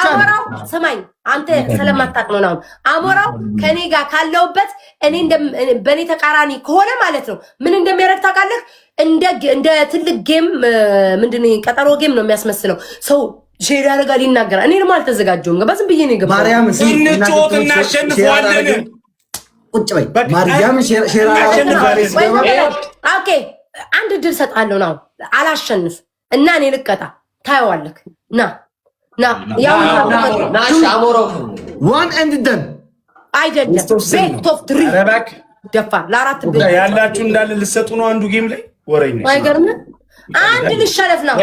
አሞራው ስማኝ፣ አንተ ስለማታውቅ ነው። አሞራው ከኔ ጋር ካለውበት እኔ በኔ ተቃራኒ ከሆነ ማለት ነው ምን እንደሚያደርግ ታውቃለህ? እንደ ትልቅ ጌም ምንድነው ቀጠሮ ጌም ነው የሚያስመስለው። ሰው ሼር ያደርጋል፣ ይናገራል። እኔ ደግሞ አልተዘጋጀሁም። በዝም ብዬ ነው የገባሁት። ማርያም እንጮት እናሸንፈዋለን። ቁጭ በይ ማርያም ሼር ኦኬ አንድ ድል ሰጣለሁ ነው። አላሸንፍ እና እኔ ልቀጣ ታየዋለህ። ና ያው ዋን ኤንድ ደን አይደለም ቤት ኦፍ ድሪ ደፋር ለአራት ቤት ያላችሁ እንዳለ ልሰጡ ነው አንዱ ጌም ላይ ወሬኝ ነው። አይገርም? አንድ ልሸነፍ ነው።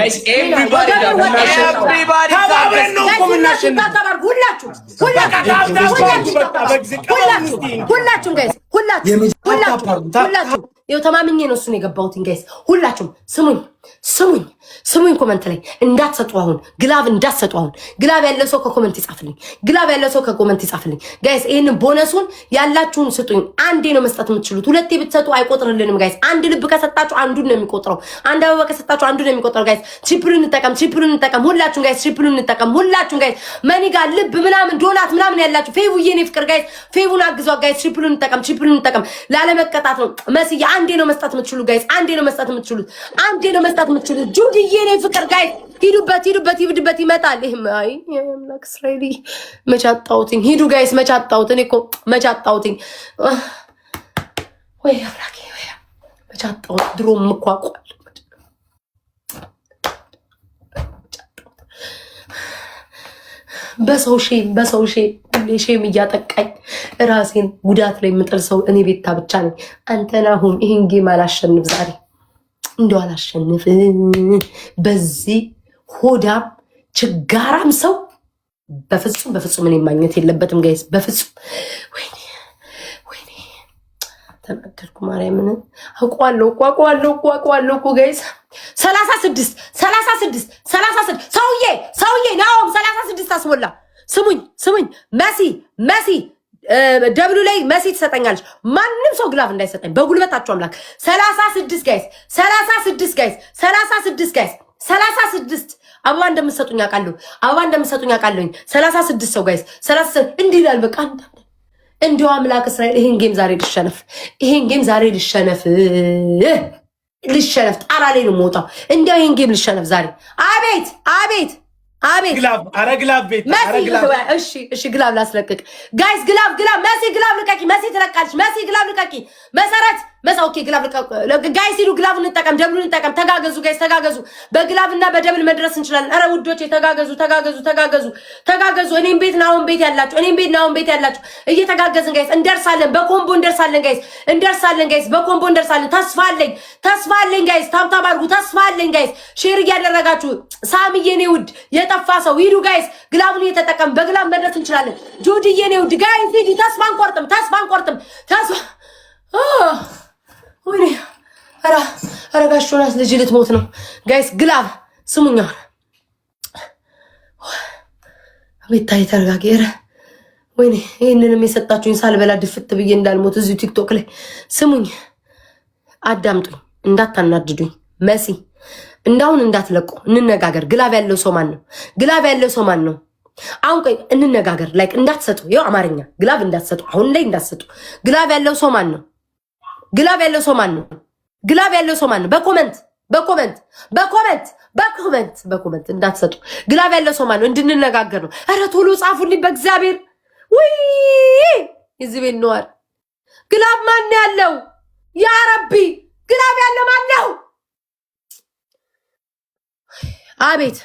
ሁላችሁም ጋይስ ሁላችሁም ይኸው ተማምኜ ነው እሱን የገባሁት። ጋይስ ሁላችሁም ስሙኝ ኮመንት ላይ እንዳትሰጡ። አሁን ግላብ እንዳትሰጡ። አሁን ግላብ ያለ ሰው ከኮመንት ይጻፍልኝ። ግላብ ያለ ሰው ከኮመንት ይጻፍልኝ። ጋይስ ይሄንን ቦነሱን ያላችሁን ስጡኝ። አንዴ ነው መስጠት የምትችሉት። ሁለቴ ብትሰጡ አይቆጥርልንም ጋይስ። አንድ ልብ ከሰጣችሁ አንዱን ነው የሚቆጥረው። አንድ አበባ ከሰጣችሁ አንዱን ነው የሚቆጥረው ጋይስ። ትሪፕሉን እንጠቀም ሁላችሁም ጋይስ። ትሪፕሉን እንጠቀም ሁላችሁም ጋይስ። መኒ ጋር ልብ ምናምን ዶናት ምናምን ያላችሁ ፌቡዬ የኔ ፍቅር ጋይስ ፌቡን አግዟት ጋይስ። ትሪፕሉን እንጠቀም ላለመቀጣት ነው። መስዬ አንዴ ነው መስጠት የምትችሉት ጋይስ። አንዴ ነው መስጠት የምትችሉት። ጁዲዬ የኔ ፍቅር ጋይስ ሂዱበት ይብድበት ይመጣል። ይሄም አይ አምላክ እስራኤል መቻጣውትኝ ሂዱ ጋይስ መቻጣውት እኔ እኮ መቻጣውትኝ ወይ አምላክ ወይ መቻጣውት ድሮ ምቋቋል በሰው ሼም እያጠቃኝ ራሴን ጉዳት ላይ የምጥል ሰው እኔ ቤታ ብቻ ነኝ። አንተና አሁን ይሄን ጌም አላሸንፍ ዛሬ እንደው አላሸንፍ። በዚህ ሆዳም ችጋራም ሰው በፍጹም እኔ ማግኘት የለበትም ጋይስ በፍጹም። ወይኔ ተናገርኩ። ማርያምን አውቀዋለሁ እኮ ጋይስ 36 ሰውዬ ናኦም 36 አስሞላ። ስሙኝ መሲ ደብሉ ላይ መሲ ትሰጠኛለች። ማንም ሰው ግላፍ እንዳይሰጠኝ በጉልበታችሁ አምላክ። 36 ጋይስ 36 አበባ እንደምትሰጡኝ አውቃለሁ። 36 ሰው ጋይስ 36 እንዲህ ይላል። በቃ እንዲሁ አምላክ እስራኤል ይሄን ጌም ዛሬ ልሸነፍ ጣራ ላይ ነው የምወጣው። እንዲያው ይሄን ጌም ልሸነፍ ዛሬ። አቤት ግላብ ቤት እሺ ግላብ ላስለቅቅ ጋይስ። ግላብ መሲ ግላብ ልቀቂ። መሲ ትለቃለች። መሲ ግላብ ልቀቂ። መሰረት ኦኬ ግላብ ልቀቂ ጋይስ። ሂዱ ግላብ እንጠቀም፣ ደብሉ እንጠቀም። ተጋገዙ ጋይስ ተጋገዙ። በግላብና በደብል መድረስ እንችላለን። ኧረ ውዶቼ ተጋገዙ። እኔም ቤት ናውን ቤት ያላችሁ እየተጋገዝን ጋይስ እንደርሳለን። በኮምቦ እንደርሳለን ጋይስ በኮምቦ እንደርሳለን። ተስፋ አለኝ ጋይስ። ታብታብ አድርጉ። ተስፋ አለኝ ጋይስ። ሼር እያደረጋችሁ ሳምዬ እኔ ውድ የጠፋ ሰው ሂዱ ጋይስ። ግላቡን እየተጠቀም በግላብ መድረስ እንችላለን። ጁዲዬ እኔ ውድ ጋይስ ሂዱ። ተስፋ አንቆርጥም። ወይኔ ኧረ ጋሽ ዮናስ ልጅ ልትሞት ነው ጋይስ። ግላብ ስሙኛ ቤታይ ተረጋጊ። ኧረ ወይኔ ይህንንም የሰጣችሁኝ ሳልበላ ድፍት ብዬ እንዳልሞት እዚሁ ቲክቶክ ላይ ስሙኝ፣ አዳምጡኝ፣ እንዳታናድዱኝ። መሲ እንዳሁን እንዳትለቁ፣ እንነጋገር። ግላብ ያለው ሰው ማን ነው? አሁን ቆይ እንነጋገር። ላይክ እንዳትሰጡ፣ ይኸው አማርኛ ግላብ እንዳትሰጡ፣ አሁን ላይ እንዳትሰጡ። ግላብ ያለው ሰው ማን ነው? ግላብ ያለው ሰው ማን ነው? በኮመንት እንዳትሰጡ። ግላብ ያለው ሰው ማን ነው? እንድንነጋገር ነው። ኧረ ቶሎ ጻፉልኝ በእግዚአብሔር። ውይ እዚህ ቤት ነዋር ግላብ ማን ያለው? ያ ረቢ ግላብ ያለው ማን ነው? አቤት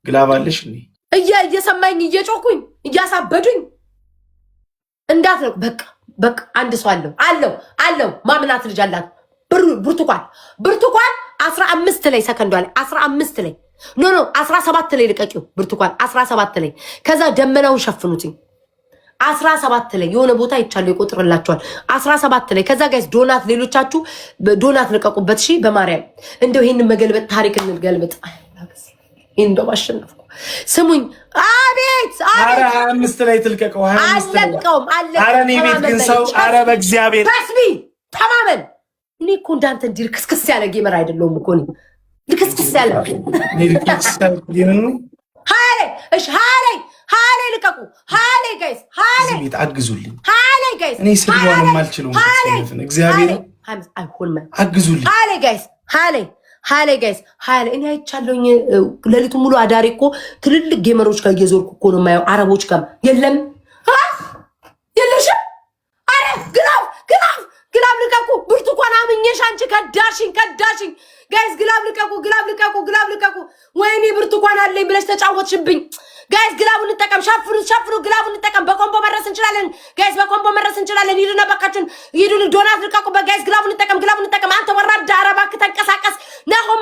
ግላብ አለሽ እንዴ? እየሰማኝ እየጮኩኝ እያሳበዱኝ እንዳትነቁ። በቃ አንድ ሰው አለው ማምናት ልጅ አላት ብርቱካን 15 ላይ ሰከንዷ ላይ 15 ላይ ኖ 17 ላይ ልቀቂው ብርቱካን 17 ላይ ከዛ ደመናውን ሸፍኑትኝ 17 ላይ የሆነ ቦታ ይቻለው ይቆጥርላችኋል 17 ላይ ከዛ ጋይስ ዶናት ሌሎቻችሁ ዶናት ልቀቁበት እሺ በማርያም እንደው ይሄን መገልበጥ ታሪክ እንገልበጥ እንደው ማሸነፍኩ ስሙኝ አቤት 25 ላይ ትልቀቀው 25 ላይ አለቀውም ኧረ እኔ ቤት ግን ሰው ኧረ በእግዚአብሔር ተስቢ ተማመን እኔ እኮ እንዳንተ እንዲህ ክስክስ ያለ ጌመር አይደለሁም እኮ እኔ ልክስክስ ያለ ሃሌ ልቀቁ ሃሌ ጋይስ ሃሌ ቤት አግዙልኝ ሃሌ ጋይስ እኔ ስድዋን ማልችለው እግዚአብሔር አይሆንም አግዙልኝ ሃሌ ጋይስ እኔ አይቻለሁኝ ሌሊቱን ሙሉ አዳሪ እኮ ትልልቅ ጌመሮች ጋር እየዞርኩ እኮ ነው የማየው አረቦች ጋር የለሽም አረ ግላብ ልቀቁ ብርቱካን አምኜሽ አንቺ ከዳሽኝ ጋይስ ግላብ ልቀቁ ወይኔ ብርቱካን አለኝ ብለሽ ተጫወትሽብኝ ጋይስ ግላቡን እንጠቀም ሸፍኑ ግላቡን እንጠቀም በኮምቦ መረስ እንችላለን ጋይስ በኮምቦ መረስ እንችላለን ሂዱና በቃችን ሂዱ ዶናት ልቀቁ በጋይስ ግላቡን እንጠቀም አንተ ወራዳ አረባክ ተንቀሳቀስ ናሆም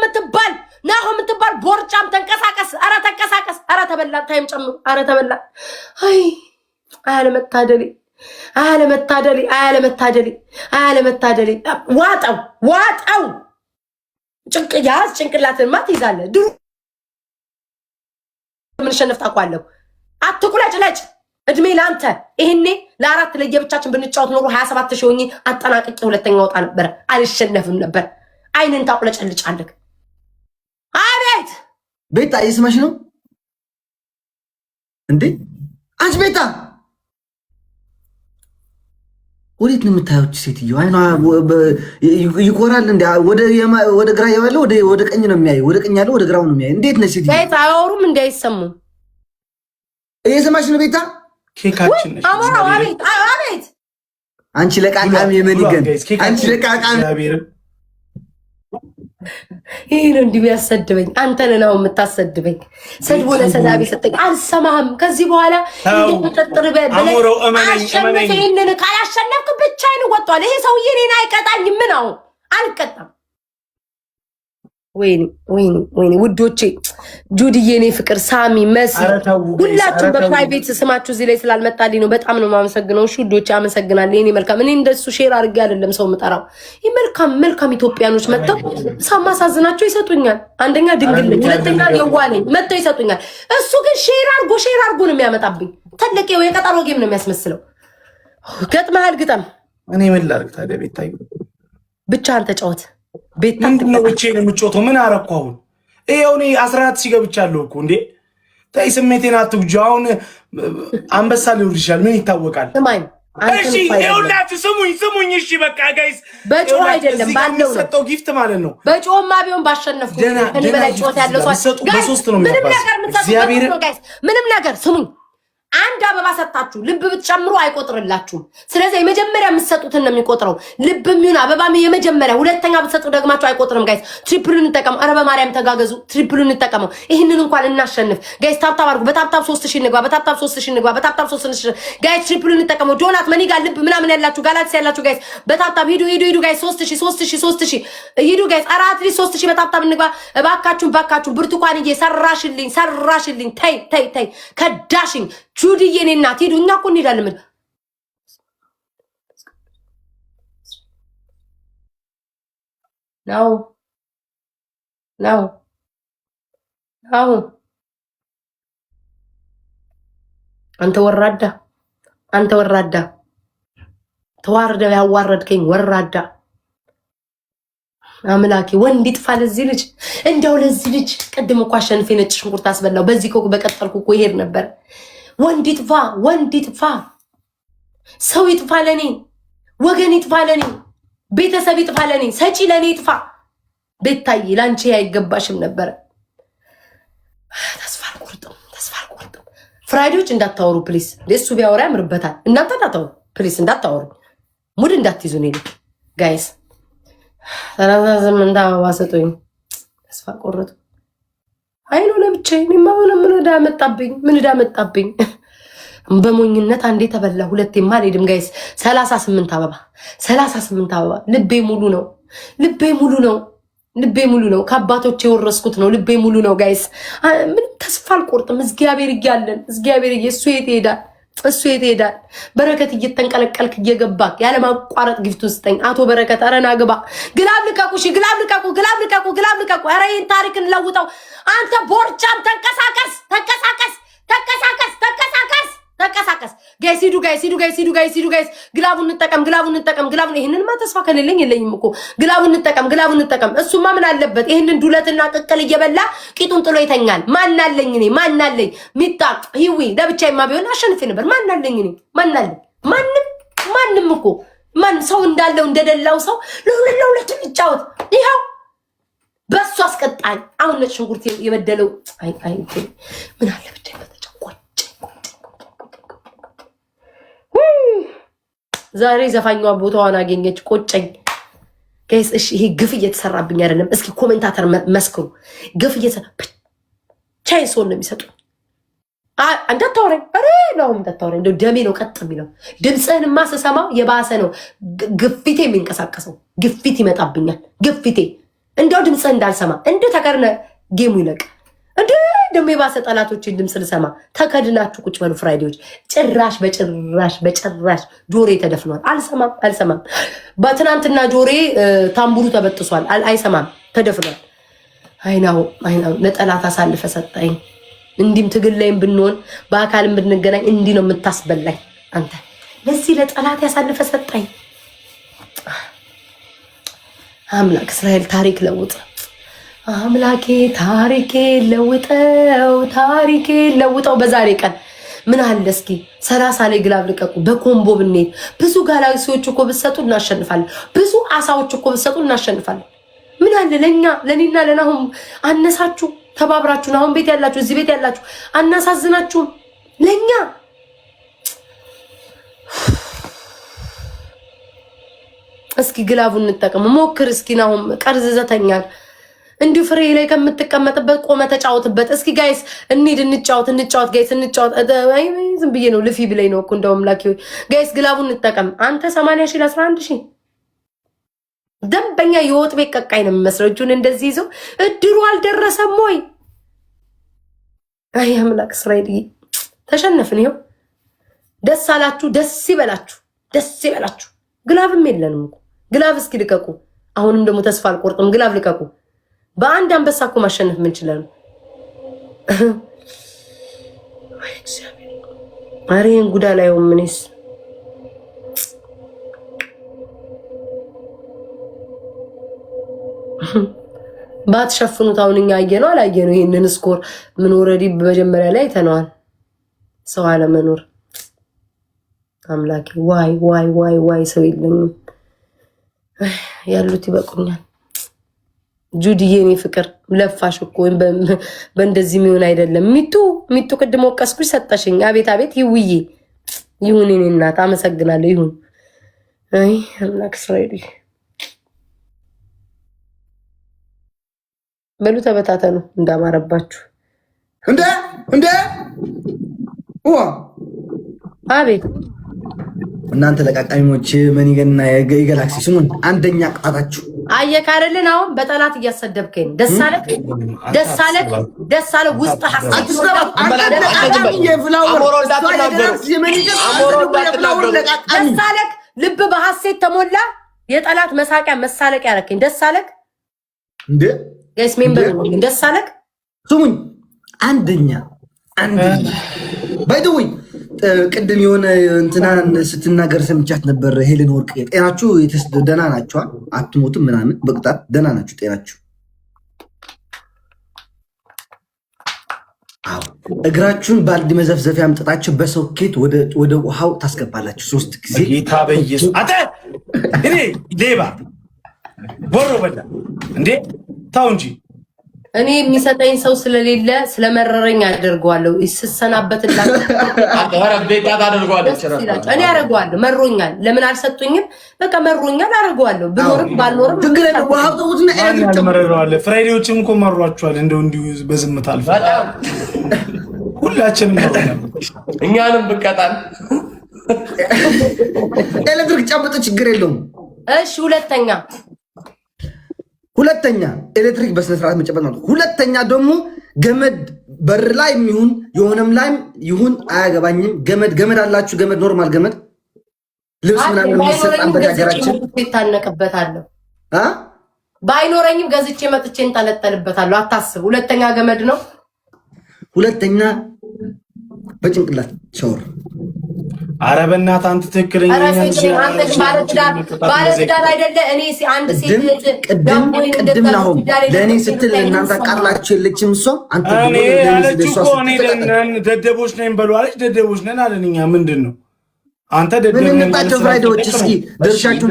የምትባል ቦርጫም ተንቀሳቀስ አረ ተበላ ታይም ጨምሩ አረ ተበላ አይ አለመታደሊ ዋጣው ጭንቅላትን ማት ይዛለ ድሩ ምን ሸነፍ ታቋለሁ አትቁለጭለጭ እድሜ ላንተ ይሄኔ ለአራት ለየብቻችን ብንጫወት ኖሮ 27 ሺህ ሆኜ አጠናቅቄ ሁለተኛ ወጣ ነበር አልሸነፍም ነበር አይንን ታቁለጭልጫለህ አቤት ቤታ እየሰማሽ ነው እንዴ አንቺ ቤታ ወዴት ነው የምታዩት ሴትዮ አይኗ ይቆራል እንዴ ወደ ግራ ያለው ወደ ቀኝ ነው የሚያየው ወደ ቀኝ ያለው ወደ ግራው ነው የሚያየው እንዴት ነሽ ሴትዮ ቤታ አወሩም እንዳይሰሙ እየሰማሽ ነው ቤታ ኬካችን ነሽ አቤት አንቺ ለቃቃም የመኒገን አንቺ ለቃቃም ይሄ ነው እንዲህ ያሰድበኝ አንተን ነው የምታሰድበኝ ሰድቦ ለሰዳቢ ሰጠኝ አልሰማህም ከዚህ በኋላ እንደተጠጥር አሞረው እመነኝ ይሄንን ካላሸነፍክ ብቻዬን ወጣለ ይሄ ሰውዬ እኔን አይቀጣኝም ነው አልቀጣም ወይኔ ውዶቼ ጁዲዬ እኔ ፍቅር ሳሚ መሲ ሁላችሁም በፕራይቬት ስማችሁ እዚህ ላይ ስላልመጣልኝ ነው በጣም ነው የማመሰግነው እሺ ውዶቼ አመሰግናለሁ እኔ መልካም እኔ እንደሱ ሼር አድርጌ አይደለም ሰው የምጠራው መልካም ኢትዮጵያኖች መጥተው ሳማሳዝናቸው ይሰጡኛል አንደኛ ድንግል ነኝ ሁለተኛ የዋለኝ መጥተው ይሰጡኛል እሱ ግን ሼር አድርጎ ነው የሚያመጣብኝ ተለቀው የቀጠሮ ጌም ነው የሚያስመስለው ገጥመሃል ግጠም እኔ ምን ላድርግ ታዲያ ቤታዬ ብቻ አንተ ጫወት ቤት ምንድነው ብቻዬን የምጮተው ምን አረኩ አሁን ይሄው እኔ 14 ሲገብቻለሁ እኮ እንዴ ታይ ስሜቴን አትጉጂ አሁን አንበሳ ሊወርድ ይችላል ምን ይታወቃል ስማኝ እሺ ይኸውላችሁ ስሙኝ እሺ በቃ ጋይስ በጮህ አይደለም ባለው ነው ሰጠው ጊፍት ማለት ነው በጮህማ ቢሆን ባሸነፍኩ እኔ በላይ ጮት ያለው ሰው በሶስት ነው የሚያባስ ምንም ነገር ስሙኝ አንድ አበባ ሰጣችሁ ልብ ብትጨምሩ አይቆጥርላችሁም ስለዚህ የመጀመሪያ የምትሰጡትን ነው የሚቆጥረው ልብም ይሁን አበባም የመጀመሪያ ሁለተኛ ብትሰጡ ደግማችሁ አይቆጥርም ጋይስ ትሪፕሉን እንጠቀም አረ በማርያም ተጋገዙ ትሪፕሉን እንጠቀመው ይሄንን እንኳን እናሸንፍ ጋይስ ታፕታፕ አድርጉ በታፕታፕ 3000 እንግባ በታፕታፕ 3000 ጋይስ ትሪፕሉን እንጠቀመው ዶናት መኒ ጋር ልብ ምናምን ያላችሁ ጋላክሲ ያላችሁ ጋይስ በታፕታፕ ሂዱ ጋይስ 3000 ሂዱ ጋይስ አረ አትሊስት 3000 በታፕታፕ እንግባ እባካችሁ ብርቱካን ሰራሽልኝ ተይ ከዳሽኝ ጁዲዬ እኔ እናት ሂዱ እኛ እኮ እንሄዳለን ነው አንተ ወራዳ ተዋርደው ያዋረድከኝ ወራዳ አምላኬ ወንድ ይጥፋ ለዚህ ልጅ እንደው ለዚህ ልጅ ቅድም እኮ አሸንፌ ነጭ ሽንኩርት አስበላው በዚህ እኮ በቀጠልኩ እኮ ይሄድ ነበር ወንድ ይጥፋ ሰው ይጥፋ ለኔ ወገን ይጥፋ ለኔ ቤተሰብ ይጥፋ ለኔ ሰጪ ለኔ ይጥፋ ቤታዬ ላንቺ አይገባሽም ነበር ተስፋ አልቆርጥም ፍራይዴዎች እንዳታወሩ ፕሊስ ለሱ ቢያወራ ያምርበታል እናንተ እንዳታወሩ ፕሊስ እንዳታወሩ ሙድ እንዳትይዙ ነው ጋይስ 38 አበባ ሰጡኝ ተስፋ ቆረጡ አይኑ ለብቻዬ እኔማ ምን ዕዳ መጣብኝ በሞኝነት አንዴ ተበላ ሁለቴማ አልሄድም ጋይስ 38 አበባ ልቤ ሙሉ ነው ከአባቶቼ የወረስኩት ነው ልቤ ሙሉ ነው ጋይስ ምንም ተስፋ አልቆርጥም እግዚአብሔር እያለን እሱ የት ይሄዳል በረከት እየተንቀለቀልክ እየገባክ ያለ ማቋረጥ ግፍት ውስጠኝ አቶ በረከት አረና ግባ ግላብ ልቀቁ ኧረ ይህን ታሪክ እንለውጠው አንተ ቦርጫም ተንቀሳቀስ ጋይስ ግላቡን እንጠቀም ይሄንንማ ተስፋ ከሌለኝ የለኝም እኮ ግላቡን እንጠቀም እሱማ ምን አለበት ይሄንን ዱለትና ቅቅል እየበላ ቂጡን ጥሎ ይተኛል ማናለኝ ሚጣ ሂዊ ለብቻዬማ ቢሆን አሸንፌ ነበር ማናለኝ ማንም እኮ ማን ሰው እንዳለው እንደደላው ሰው ለሁለት እንጫወት ይሄው በሱ አስቀጣኝ አሁን ነጭ ሽንኩርት የበደለው አይ ምን አለ ብቻ ዛሬ ዘፋኛዋ ቦታዋን አገኘች ቆጨኝ ጋይስ እሺ ይሄ ግፍ እየተሰራብኝ አይደለም እስኪ ኮሜንታተር መስክሩ ግፍ ቻይ ሰው ነው የሚሰጡ አንዳታወሬ እንደው ደሜ ነው ቀጥ የሚለው ድምጽህንማ ስሰማው የባሰ ነው ግፊቴ የሚንቀሳቀሰው ግፊት ይመጣብኛል እንደው ድምጽህ እንዳልሰማ ተቀርነ ጌሙ ይለቅ ደሞ የባሰ ጠላቶችን ድምጽ ልሰማ ተከድናችሁ ቁጭ በሉ ፍራይዴዎች በጭራሽ ጆሬ ተደፍኗል አልሰማም በትናንትና ጆሬ ታምቡሩ ተበጥሷል አይሰማም ተደፍኗል አይናው ለጠላት አሳልፈ ሰጣኝ እንዲም ትግል ላይም ብንሆን በአካልም ብንገናኝ እንዲ ነው የምታስበላኝ አንተ ለዚህ ለጠላት ያሳልፈ ሰጣኝ አምላክ እስራኤል ታሪክ ለውጥ አምላኬ ታሪኬ ለውጠው በዛሬ ቀን ምን አለ እስኪ 30 ላይ ግላብ ልቀቁ በኮምቦ ብንሄድ ብዙ ጋላክሲዎች እኮ ብትሰጡ እናሸንፋለን ብዙ አሳዎች እኮ ብትሰጡ እናሸንፋለን ምን አለ ለኔና ለናሁም አነሳችሁ ተባብራችሁ ናሁም ቤት ያላችሁ እዚህ ቤት ያላችሁ አናሳዝናችሁ ለኛ እስኪ ግላቡን እንጠቀም ሞክር እስኪ ናሁም ቀርዝ ዘተኛል እንዲሁ ፍሬ ላይ ከምትቀመጥበት ቆመ ተጫወትበት እስኪ ጋይስ እንሂድ እንጫወት ጋይስ እንጫወት ዝም ብዬ ነው ልፊ ብለኝ ነው እኮ እንደውም ላኪ ጋይስ ግላቡን እንጠቀም አንተ 80 ሺህ 11 ሺህ ደንበኛ የወጥ ቤት ቀቃይ ነው የሚመስለው እጁን እንደዚህ ይዞ እድሩ አልደረሰም ወይ አይ አምላክ እስራኤል ተሸነፍን ይኸው ደስ አላችሁ ደስ ይበላችሁ ግላብም የለንም እኮ ግላብ እስኪ ልቀቁ አሁንም ደግሞ ተስፋ አልቆርጥም ግላብ ልቀቁ በአንድ አንበሳ እኮ ማሸነፍ ምን ይችላል አሬን ጉዳ ላይ ምንስ ባትሸፍኑት አሁን እኛ አየነው አላየነው ይሄንን ስኮር ምን ኦሬዲ በመጀመሪያ ላይ ተነዋል ሰው አለ መኖር አምላኬ ዋይ ሰው የለኝም ያሉት ይበቁኛል ጁዲዬ እኔ ፍቅር ለፋሽ እኮ በእንደዚህ የሚሆን አይደለም ሚጡ ቅድም ወቀስኩሽ ሰጠሽኝ አቤት ይውዬ ይሁን እኔ እናት አመሰግናለሁ ይሁን አይ አምላክ እስራኤል በሉ ተበታተኑ እንዳማረባችሁ እንደ አቤት እናንተ ለቃቃሚሞች መኒገና የጋላክሲ ስሙን አንደኛ ቅጣታችሁ አየካረልን አሁን በጠላት እያሰደብከኝ ደስ አለክ ውስጥ ሐሳብ ደስ አለክ ልብ በሐሴት ተሞላ የጠላት መሳለቂያ ያረከኝ ደስ አለክ እንዴ ጋይስ ሜምበር ደስ አለክ ስሙኝ አንደኛ ባይደውይ ቅድም የሆነ እንትናን ስትናገር ሰምቻት ነበር ሄለን ወርቅ ጤናችሁ ደህና ናችሁ አትሞቱም ምናምን በቅጣት ደህና ናችሁ ጤናችሁ አዎ እግራችሁን ባልዲ መዘፍዘፊያ አምጥታችሁ በሶኬት ወደ ውሃው ታስገባላችሁ 3 ጊዜ ጌታ በኢየሱስ አተ እኔ ሌባ ቦሮ በላ እንዴ ታው እንጂ እኔ የሚሰጠኝ ሰው ስለሌለ ስለመረረኝ አደርገዋለሁ። ይስሰናበትላችሁ እኔ አደርገዋለሁ። መሮኛል። ለምን አልሰጡኝም? በቃ መሮኛል፣ አደርገዋለሁ። ብኖርም ባልኖርም መረረዋለ። ፍራይዴዎችም እኮ መሯችኋል። እንደው እንዲሁ በዝምታ አልፈ ሁላችንም መሮኛል። እኛንም ብቀጣን ኤሌክትሪክ ጨብጦ ችግር የለውም። እሺ ሁለተኛ ኤሌክትሪክ በስነ ስርዓት መጨበጥ ነው። ሁለተኛ ደግሞ ገመድ በር ላይ ይሁን የሆነም ላይ ይሁን አያገባኝም። ገመድ አላችሁ? ገመድ ኖርማል ገመድ ልብስ ምናምን የሚሰጣበት ሀገራችን ይታነቅበታለሁ። ባይኖረኝም ገዝቼ መጥቼ እንጠለጠልበታለሁ። አታስብ። ሁለተኛ ገመድ ነው። ሁለተኛ በጭንቅላት ሻወር። ኧረ በእናትህ አንተ ትክክለኛ ባለትዳር አይደለ? እኔ አንድ ሴት ቅድም ናሆም ለእኔ ስትል እናንተ ቃላችሁ የለችም። እሷ አንተ ደደቦች ነን በሉ አለች። ደደቦች ነን አለን። እኛ ምንድን ነው አንተ ደደብ ምን እንጣቸው ፍራይዴዎች እስኪ ድርሻችሁ